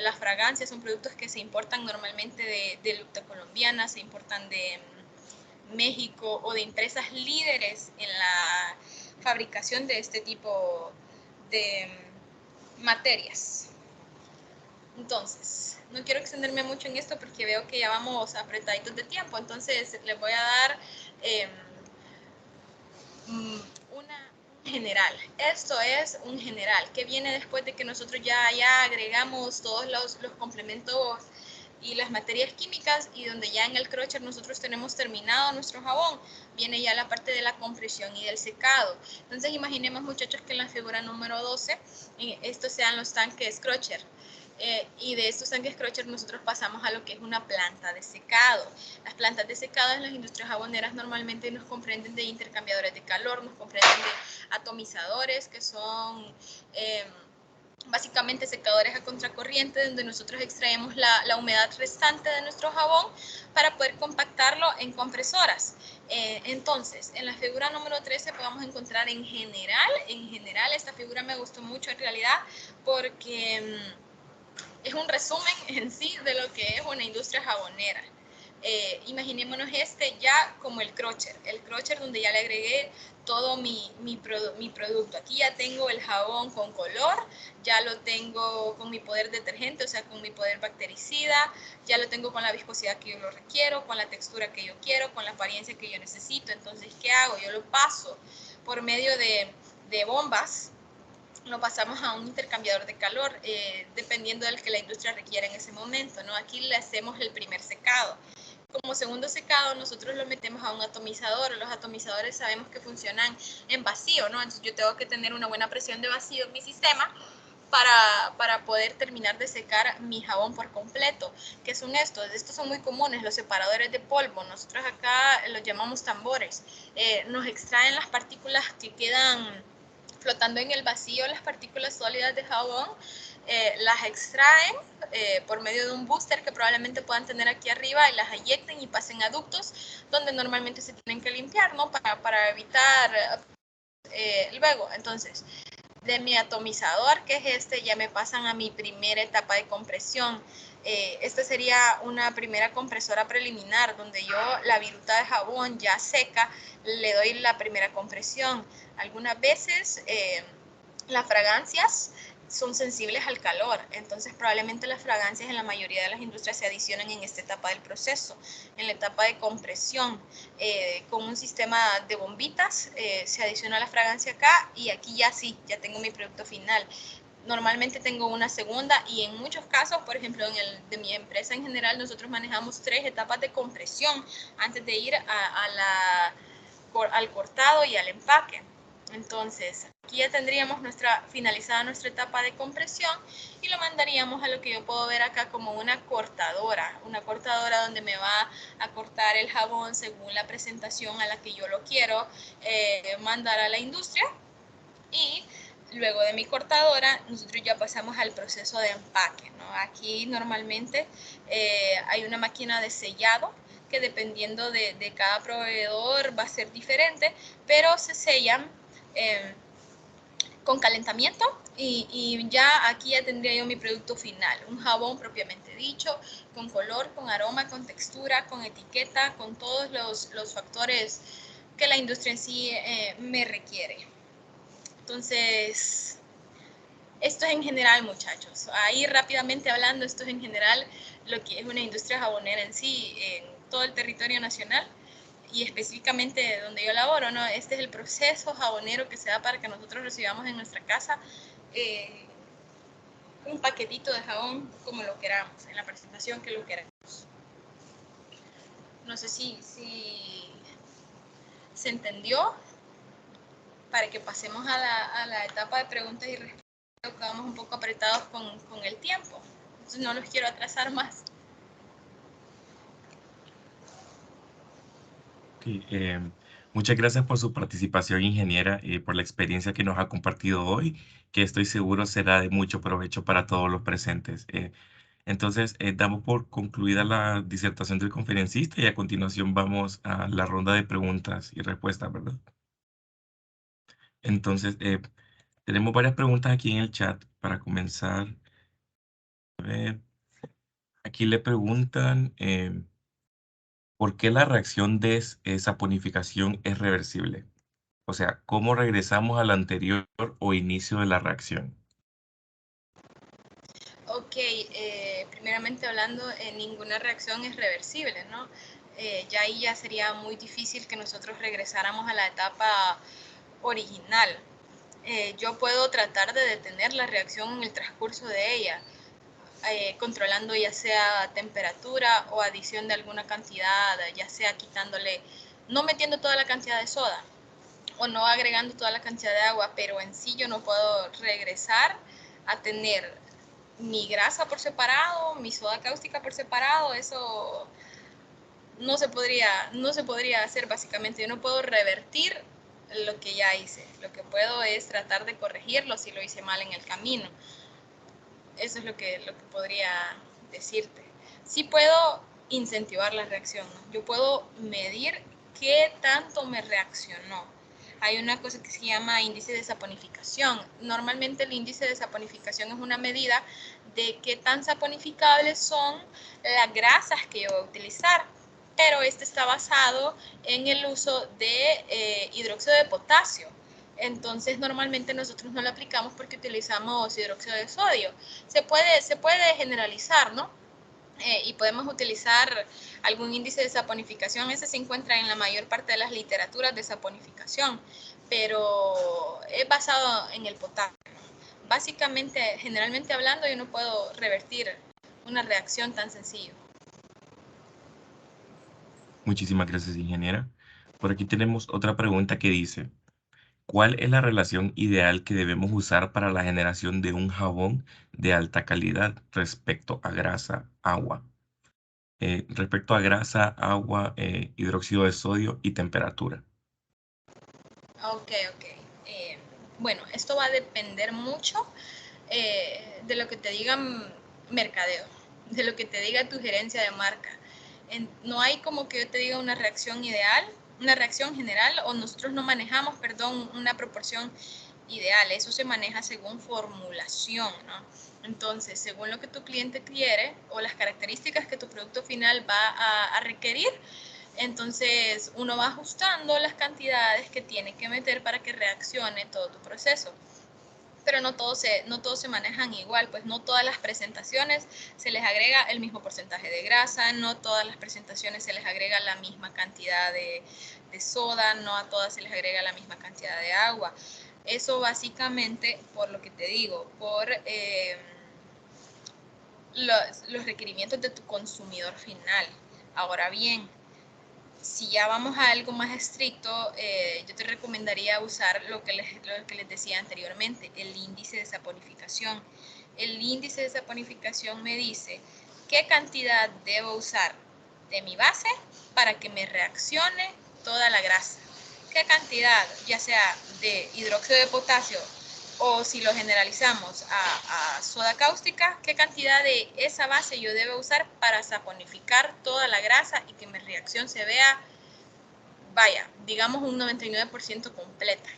Las fragancias son productos que se importan normalmente de luta colombiana, se importan de México o de empresas líderes en la fabricación de este tipo de materias. Entonces, no quiero extenderme mucho en esto porque veo que ya vamos apretaditos de tiempo. Entonces, les voy a dar un general. Esto es un general que viene después de que nosotros ya agregamos todos los complementos y las materias químicas, y donde ya en el crusher nosotros tenemos terminado nuestro jabón, viene ya la parte de la compresión y del secado. Entonces, imaginemos, muchachos, que en la figura número 12, estos sean los tanques crusher. Y de estos tanques crusher nosotros pasamos a lo que es una planta de secado. Las plantas de secado en las industrias jaboneras normalmente nos comprenden de intercambiadores de calor, nos comprenden de atomizadores, que son básicamente secadores a contracorriente, donde nosotros extraemos la humedad restante de nuestro jabón para poder compactarlo en compresoras. Entonces, en la figura número 13 podemos encontrar en general, esta figura me gustó mucho en realidad porque es un resumen en sí de lo que es una industria jabonera. Imaginémonos este ya como el crusher donde ya le agregué todo mi producto. Aquí ya tengo el jabón con color, ya lo tengo con mi poder detergente, o sea, con mi poder bactericida, ya lo tengo con la viscosidad que yo lo requiero, con la textura que yo quiero, con la apariencia que yo necesito. Entonces, ¿qué hago? Yo lo paso por medio de bombas, lo pasamos a un intercambiador de calor, dependiendo del que la industria requiera en ese momento, ¿no? Aquí le hacemos el primer secado. Como segundo secado, nosotros lo metemos a un atomizador. Los atomizadores sabemos que funcionan en vacío, ¿no? Entonces yo tengo que tener una buena presión de vacío en mi sistema para poder terminar de secar mi jabón por completo. ¿Qué son estos? Estos son muy comunes, los separadores de polvo. Nosotros acá los llamamos tambores. Nos extraen las partículas que quedan flotando en el vacío, las partículas sólidas de jabón, las extraen por medio de un booster que probablemente puedan tener aquí arriba y las eyecten y pasen a ductos donde normalmente se tienen que limpiar, ¿no? Para evitar luego. Entonces, de mi atomizador, que es este, ya me pasan a mi primera etapa de compresión. Esta sería una primera compresora preliminar, donde yo la viruta de jabón ya seca, le doy la primera compresión. Algunas veces las fragancias son sensibles al calor, entonces probablemente las fragancias en la mayoría de las industrias se adicionan en esta etapa del proceso, en la etapa de compresión, con un sistema de bombitas, se adiciona la fragancia acá y aquí ya sí, ya tengo mi producto final. Normalmente tengo una segunda y en muchos casos, por ejemplo, en el de mi empresa en general, nosotros manejamos 3 etapas de compresión antes de ir al cortado y al empaque. Entonces, aquí ya tendríamos finalizada nuestra etapa de compresión y lo mandaríamos a lo que yo puedo ver acá como una cortadora donde me va a cortar el jabón según la presentación a la que yo lo quiero mandar a la industria. Y luego de mi cortadora, nosotros ya pasamos al proceso de empaque, ¿no? Aquí normalmente hay una máquina de sellado que dependiendo de cada proveedor va a ser diferente, pero se sellan con calentamiento y ya aquí ya tendría yo mi producto final, un jabón propiamente dicho, con color, con aroma, con textura, con etiqueta, con todos los factores que la industria en sí me requiere. Entonces, esto es en general, muchachos. Ahí rápidamente hablando, esto es en general lo que es una industria jabonera en sí, en todo el territorio nacional y específicamente donde yo laboro, ¿no? Este es el proceso jabonero que se da para que nosotros recibamos en nuestra casa un paquetito de jabón como lo queramos, en la presentación que lo queramos. No sé si se entendió, para que pasemos a la etapa de preguntas y respuestas. Quedamos un poco apretados con el tiempo, entonces no los quiero atrasar más. Okay, muchas gracias por su participación, ingeniera, y por la experiencia que nos ha compartido hoy, que estoy seguro será de mucho provecho para todos los presentes. Entonces, damos por concluida la disertación del conferencista y a continuación vamos a la ronda de preguntas y respuestas, ¿verdad? Entonces, tenemos varias preguntas aquí en el chat para comenzar. A ver, aquí le preguntan ¿por qué la reacción de saponificación es reversible? O sea, ¿cómo regresamos al anterior o inicio de la reacción? Ok, primeramente hablando, ninguna reacción es reversible, ¿no? Ya ahí ya sería muy difícil que nosotros regresáramos a la etapa original. Yo puedo tratar de detener la reacción en el transcurso de ella, controlando ya sea temperatura o adición de alguna cantidad, ya sea quitándole, no metiendo toda la cantidad de soda o no agregando toda la cantidad de agua, pero en sí yo no puedo regresar a tener mi grasa por separado, mi soda cáustica por separado. Eso no se podría hacer básicamente. Yo no puedo revertir lo que ya hice. Lo que puedo es tratar de corregirlo si lo hice mal en el camino. Eso es lo que podría decirte. Sí puedo incentivar la reacción, ¿no? Yo puedo medir qué tanto me reaccionó. Hay una cosa que se llama índice de saponificación. Normalmente el índice de saponificación es una medida de qué tan saponificables son las grasas que yo voy a utilizar. pero este está basado en el uso de hidróxido de potasio. Entonces, normalmente nosotros no lo aplicamos porque utilizamos hidróxido de sodio. Se puede generalizar, ¿no? Y podemos utilizar algún índice de saponificación. Ese se encuentra en la mayor parte de las literaturas de saponificación, pero es basado en el potasio. Básicamente, generalmente hablando, yo no puedo revertir una reacción tan sencilla. Muchísimas gracias, ingeniera. Por aquí tenemos otra pregunta que dice, ¿cuál es la relación ideal que debemos usar para la generación de un jabón de alta calidad respecto a grasa, agua? Respecto a grasa, agua, hidróxido de sodio y temperatura. Ok. Bueno, esto va a depender mucho de lo que te digan mercadeo, de lo que te diga tu gerencia de marca. No hay como que yo te diga una reacción ideal, una reacción general, o nosotros no manejamos, perdón, una proporción ideal. Eso se maneja según formulación, ¿no? Entonces, según lo que tu cliente quiere o las características que tu producto final va a requerir, entonces uno va ajustando las cantidades que tiene que meter para que reaccione todo tu proceso. Pero no todos se manejan igual, pues no todas las presentaciones se les agrega el mismo porcentaje de grasa, no todas las presentaciones se les agrega la misma cantidad de soda, no a todas se les agrega la misma cantidad de agua. Eso básicamente, por lo que te digo, por los requerimientos de tu consumidor final. Ahora bien, si ya vamos a algo más estricto, yo te recomendaría usar lo que les decía anteriormente, el índice de saponificación. El índice de saponificación me dice qué cantidad debo usar de mi base para que me reaccione toda la grasa. Qué cantidad, ya sea de hidróxido de potasio o si lo generalizamos a soda cáustica, qué cantidad de esa base yo debo usar para saponificar toda la grasa y que mi reacción se vea, vaya, digamos un 99% completa.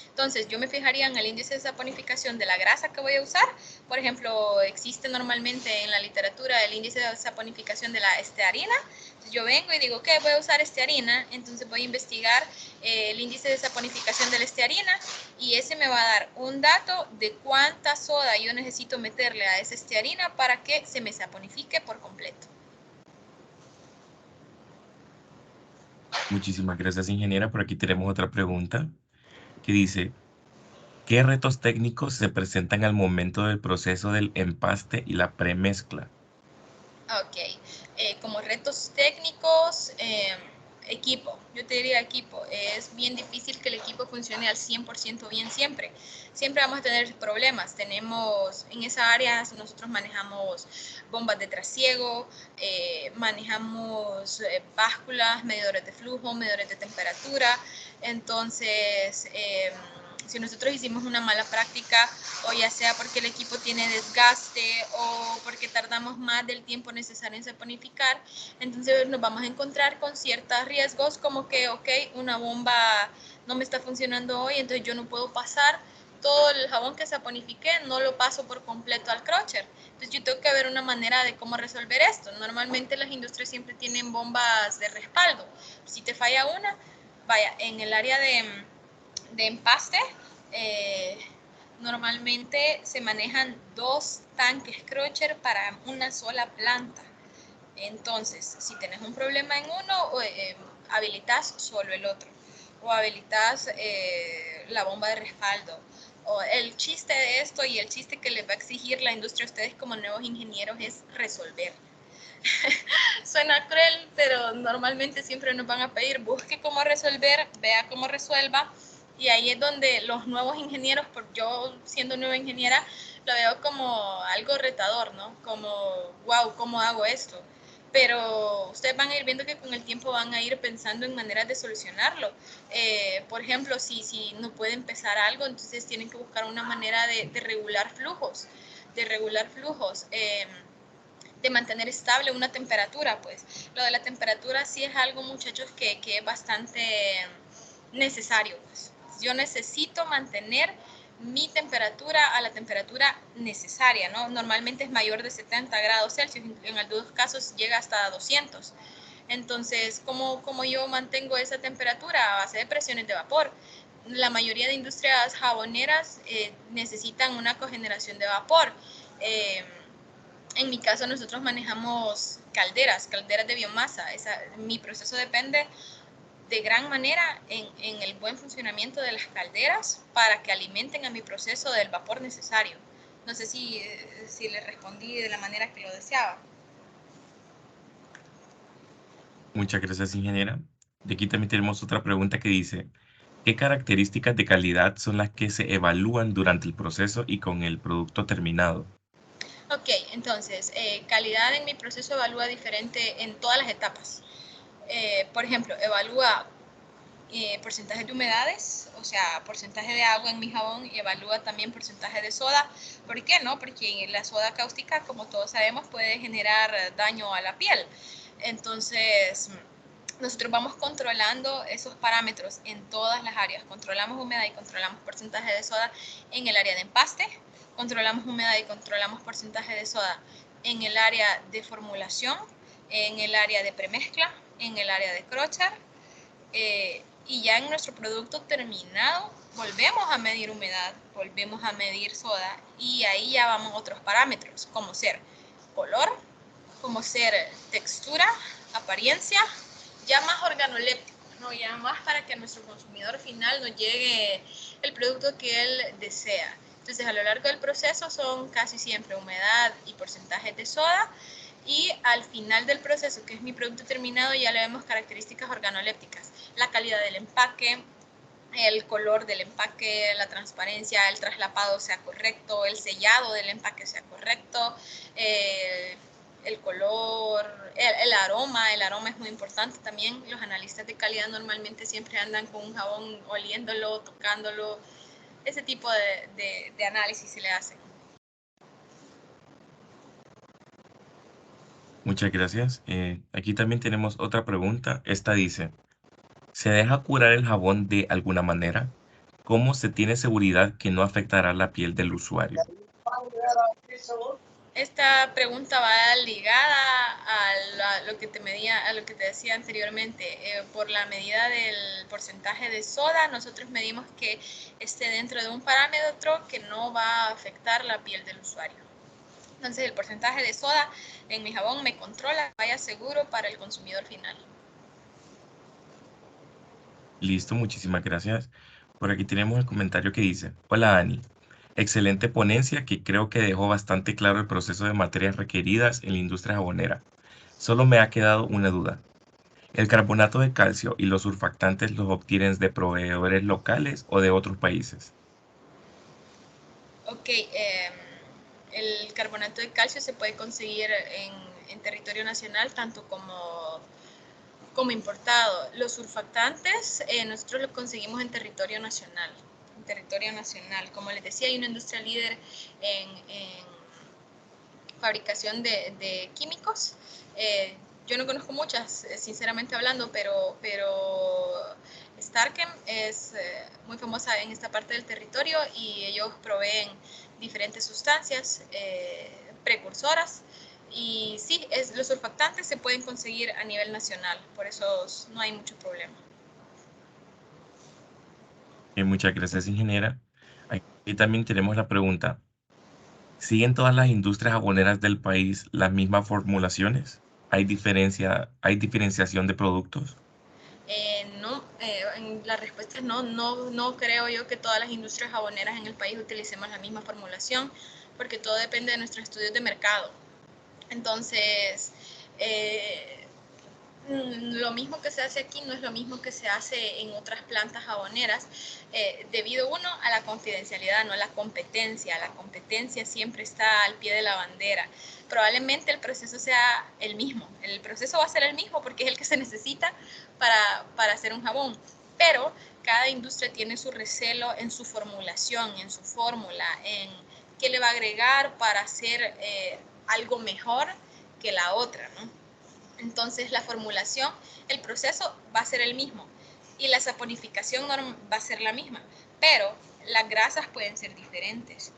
Entonces, yo me fijaría en el índice de saponificación de la grasa que voy a usar. Por ejemplo, existe normalmente en la literatura el índice de saponificación de la estearina. Entonces, yo vengo y digo, ok, voy a usar estearina, entonces voy a investigar el índice de saponificación de la estearina y ese me va a dar un dato de cuánta soda yo necesito meterle a esa estearina para que se me saponifique por completo. Muchísimas gracias, ingeniera. Por aquí tenemos otra pregunta que dice, ¿qué retos técnicos se presentan al momento del proceso del empaste y la premezcla? Ok, como retos técnicos, equipo, yo te diría equipo, es bien difícil que el equipo funcione al 100% bien siempre. Siempre vamos a tener problemas. Tenemos en esa área, nosotros manejamos bombas de trasiego, manejamos básculas, medidores de flujo, medidores de temperatura. Entonces, si nosotros hicimos una mala práctica, o ya sea porque el equipo tiene desgaste o porque tardamos más del tiempo necesario en saponificar, entonces nos vamos a encontrar con ciertos riesgos como que, ok, una bomba no me está funcionando hoy, entonces yo no puedo pasar todo el jabón que saponifiqué, no lo paso por completo al crusher. Entonces yo tengo que ver una manera de cómo resolver esto. Normalmente las industrias siempre tienen bombas de respaldo. Si te falla una, vaya, en el área de empaste, normalmente se manejan 2 tanques crusher para una sola planta. Entonces, si tenés un problema en uno, habilitas solo el otro. O habilitas la bomba de respaldo. O el chiste de esto y el chiste que les va a exigir la industria a ustedes como nuevos ingenieros es resolver. Suena cruel, pero normalmente siempre nos van a pedir, busque cómo resolver, vea cómo resuelva. Y ahí es donde los nuevos ingenieros, yo siendo nueva ingeniera, lo veo como algo retador, ¿no? Como, wow, ¿cómo hago esto? Pero ustedes van a ir viendo que con el tiempo van a ir pensando en maneras de solucionarlo. Por ejemplo, si no puede empezar algo, entonces tienen que buscar una manera de regular flujos, de mantener estable una temperatura, pues. Lo de la temperatura sí es algo, muchachos, que es bastante necesario, pues. Yo necesito mantener mi temperatura a la temperatura necesaria, ¿no? Normalmente es mayor de 70 grados Celsius, en algunos casos llega hasta 200. Entonces, ¿cómo yo mantengo esa temperatura? A base de presiones de vapor. La mayoría de industrias jaboneras necesitan una cogeneración de vapor. En mi caso, nosotros manejamos calderas de biomasa. Mi proceso depende de gran manera en el buen funcionamiento de las calderas para que alimenten a mi proceso del vapor necesario. No sé si le respondí de la manera que lo deseaba. Muchas gracias, ingeniera. De aquí también tenemos otra pregunta que dice, ¿qué características de calidad son las que se evalúan durante el proceso y con el producto terminado? Ok, entonces, calidad en mi proceso evalúa diferente en todas las etapas. Por ejemplo, evalúa porcentaje de humedades, o sea, porcentaje de agua en mi jabón, y evalúa también porcentaje de soda. ¿Por qué no? Porque la soda cáustica, como todos sabemos, puede generar daño a la piel. Entonces, nosotros vamos controlando esos parámetros en todas las áreas. Controlamos humedad y controlamos porcentaje de soda en el área de empaste, controlamos humedad y controlamos porcentaje de soda en el área de formulación, en el área de premezcla, en el área de crusher, y ya en nuestro producto terminado volvemos a medir humedad, volvemos a medir soda, y ahí ya vamos a otros parámetros, como ser color, como ser textura, apariencia, ya más organoléptico, ¿no? Ya más para que a nuestro consumidor final nos llegue el producto que él desea. Entonces, a lo largo del proceso son casi siempre humedad y porcentaje de soda, y al final del proceso, que es mi producto terminado, ya le vemos características organolépticas, la calidad del empaque, el color del empaque, la transparencia, el traslapado sea correcto, el sellado del empaque sea correcto, el color, el aroma es muy importante también. Los analistas de calidad normalmente siempre andan con un jabón oliéndolo, tocándolo, ese tipo de análisis se le hace. Muchas gracias. Aquí también tenemos otra pregunta. Esta dice, ¿se deja curar el jabón de alguna manera? ¿Cómo se tiene seguridad que no afectará la piel del usuario? Esta pregunta va ligada a lo que te decía anteriormente. Por la medida del porcentaje de soda, nosotros medimos que esté dentro de un parámetro que no va a afectar la piel del usuario. Entonces, el porcentaje de soda en mi jabón me controla, vaya seguro para el consumidor final. Listo, muchísimas gracias. Por aquí tenemos el comentario que dice, hola Ani, excelente ponencia que creo que dejó bastante claro el proceso de materias requeridas en la industria jabonera. Solo me ha quedado una duda. ¿El carbonato de calcio y los surfactantes los obtienen de proveedores locales o de otros países? Ok, el carbonato de calcio se puede conseguir en territorio nacional, tanto como importado. Los surfactantes nosotros los conseguimos en territorio nacional. En territorio nacional. Como les decía, hay una industria líder en fabricación de químicos. Yo no conozco muchas, sinceramente hablando, pero Starkem es muy famosa en esta parte del territorio, y ellos proveen diferentes sustancias precursoras. Y sí, los surfactantes se pueden conseguir a nivel nacional, por eso no hay mucho problema. Muchas gracias, ingeniera. Aquí también tenemos la pregunta, ¿siguen todas las industrias jaboneras del país las mismas formulaciones? ¿Hay diferenciación de productos? No, la respuesta es no, no creo yo que todas las industrias jaboneras en el país utilicemos la misma formulación, porque todo depende de nuestros estudios de mercado. Entonces, lo mismo que se hace aquí no es lo mismo que se hace en otras plantas jaboneras, debido uno a la confidencialidad, no a la competencia. La competencia siempre está al pie de la bandera. Probablemente el proceso sea el mismo, el proceso va a ser el mismo porque es el que se necesita para hacer un jabón, pero cada industria tiene su recelo en su formulación, en su fórmula, en qué le va a agregar para hacer algo mejor que la otra, ¿no? Entonces la formulación, el proceso va a ser el mismo, y la saponificación va a ser la misma, pero las grasas pueden ser diferentes.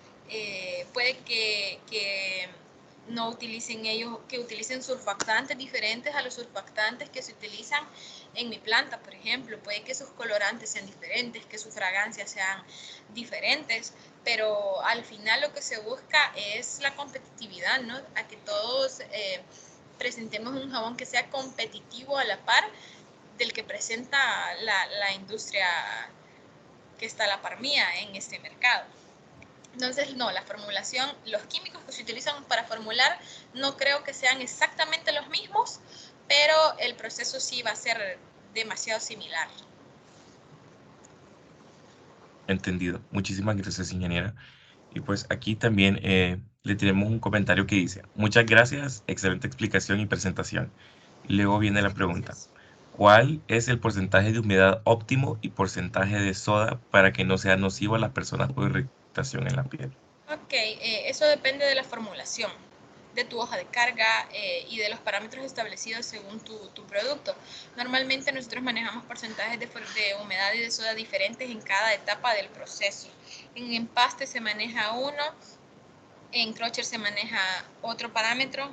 Puede que no utilicen ellos, que utilicen surfactantes diferentes a los surfactantes que se utilizan en mi planta, por ejemplo. Puede que sus colorantes sean diferentes, que sus fragancias sean diferentes, pero al final lo que se busca es la competitividad, ¿no? A que todos presentemos un jabón que sea competitivo a la par del que presenta la industria que está a la par mía en este mercado. Entonces, no, la formulación, los químicos que se utilizan para formular no creo que sean exactamente los mismos, pero el proceso sí va a ser demasiado similar. Entendido. Muchísimas gracias, ingeniera. Y pues aquí también le tenemos un comentario que dice, muchas gracias, excelente explicación y presentación. Y luego viene la pregunta, Gracias. ¿cuál es el porcentaje de humedad óptimo y porcentaje de soda para que no sea nocivo a las personas por irritación en la piel? Ok, eso depende de la formulación, de tu hoja de carga y de los parámetros establecidos según tu producto. Normalmente nosotros manejamos porcentajes de humedad y de soda diferentes en cada etapa del proceso. En empaste se maneja uno, en Crusher se maneja otro parámetro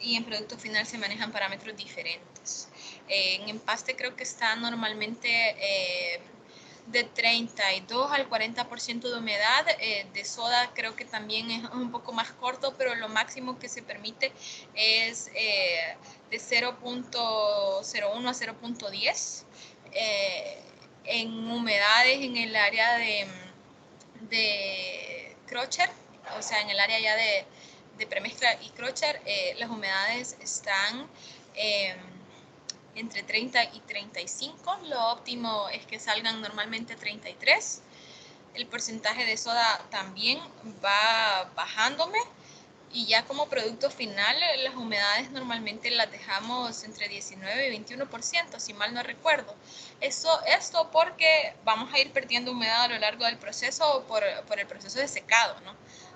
y en producto final se manejan parámetros diferentes. En empaste creo que está normalmente de 32 al 40% de humedad. De soda creo que también es un poco más corto, pero lo máximo que se permite es de 0.01 a 0.10. En humedades en el área de Crusher, o sea, en el área ya de premezcla y Crusher, las humedades están entre 30 y 35. Lo óptimo es que salgan normalmente 33. El porcentaje de soda también va bajándome. Y ya como producto final, las humedades normalmente las dejamos entre 19 y 21%, si mal no recuerdo. Esto porque vamos a ir perdiendo humedad a lo largo del proceso por el proceso de secado, ¿no?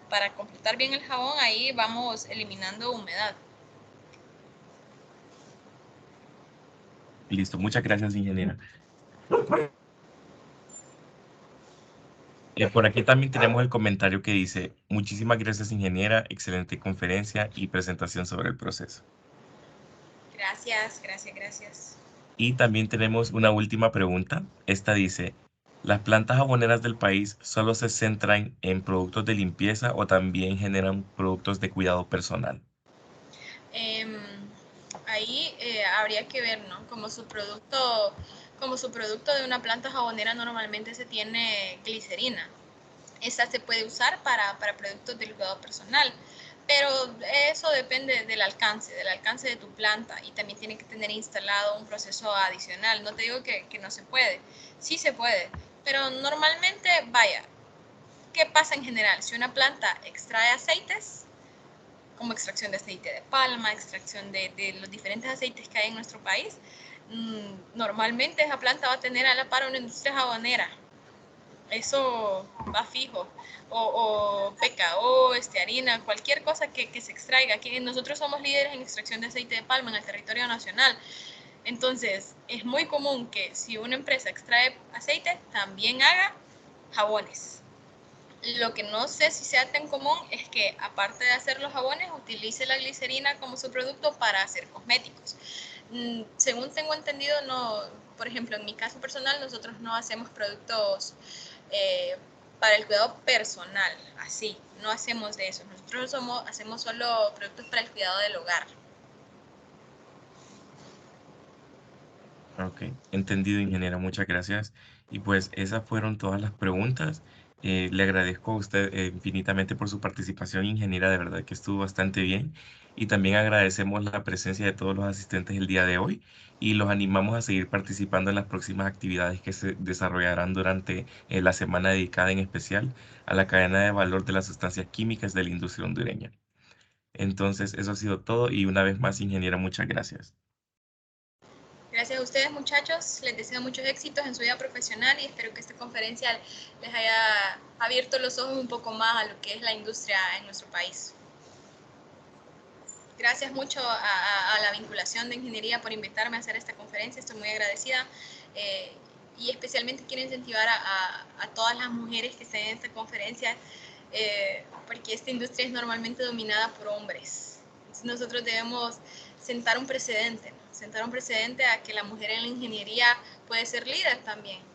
Para completar bien el jabón, ahí vamos eliminando humedad. Listo, muchas gracias, ingeniera. Por aquí también tenemos el comentario que dice, muchísimas gracias, ingeniera, excelente conferencia y presentación sobre el proceso. Gracias, gracias, gracias. Y también tenemos una última pregunta. Esta dice, ¿las plantas jaboneras del país solo se centran en productos de limpieza o también generan productos de cuidado personal? Eh, ahí habría que ver, ¿no? Como su producto de una planta jabonera normalmente se tiene glicerina. Esta se puede usar para productos del cuidado personal, pero eso depende del alcance de tu planta y también tiene que tener instalado un proceso adicional. No te digo que no se puede, sí se puede, pero normalmente, vaya, ¿qué pasa en general? Si una planta extrae aceites, como extracción de aceite de palma, extracción de los diferentes aceites que hay en nuestro país, normalmente esa planta va a tener a la par una industria jabonera. Eso va fijo. O PKO, estearina, cualquier cosa que se extraiga. Aquí nosotros somos líderes en extracción de aceite de palma en el territorio nacional. Entonces, es muy común que si una empresa extrae aceite, también haga jabones. Lo que no sé si sea tan común es que, aparte de hacer los jabones, utilice la glicerina como su producto para hacer cosméticos. Según tengo entendido, no, por ejemplo, en mi caso personal, nosotros no hacemos productos eh, para el cuidado personal, así, no hacemos de eso. Nosotros hacemos solo productos para el cuidado del hogar. Ok, entendido, ingeniera, muchas gracias. Y pues esas fueron todas las preguntas. Le agradezco a usted infinitamente por su participación, ingeniera, de verdad que estuvo bastante bien. Y también agradecemos la presencia de todos los asistentes el día de hoy y los animamos a seguir participando en las próximas actividades que se desarrollarán durante la semana dedicada en especial a la cadena de valor de las sustancias químicas de la industria hondureña. Entonces, eso ha sido todo y una vez más, ingeniera, muchas gracias. Gracias a ustedes, muchachos. Les deseo muchos éxitos en su vida profesional y espero que esta conferencia les haya abierto los ojos un poco más a lo que es la industria en nuestro país. Gracias mucho a la vinculación de ingeniería por invitarme a hacer esta conferencia. Estoy muy agradecida y especialmente quiero incentivar a todas las mujeres que estén en esta conferencia porque esta industria es normalmente dominada por hombres. Entonces nosotros debemos sentar un precedente a que la mujer en la ingeniería puede ser líder también.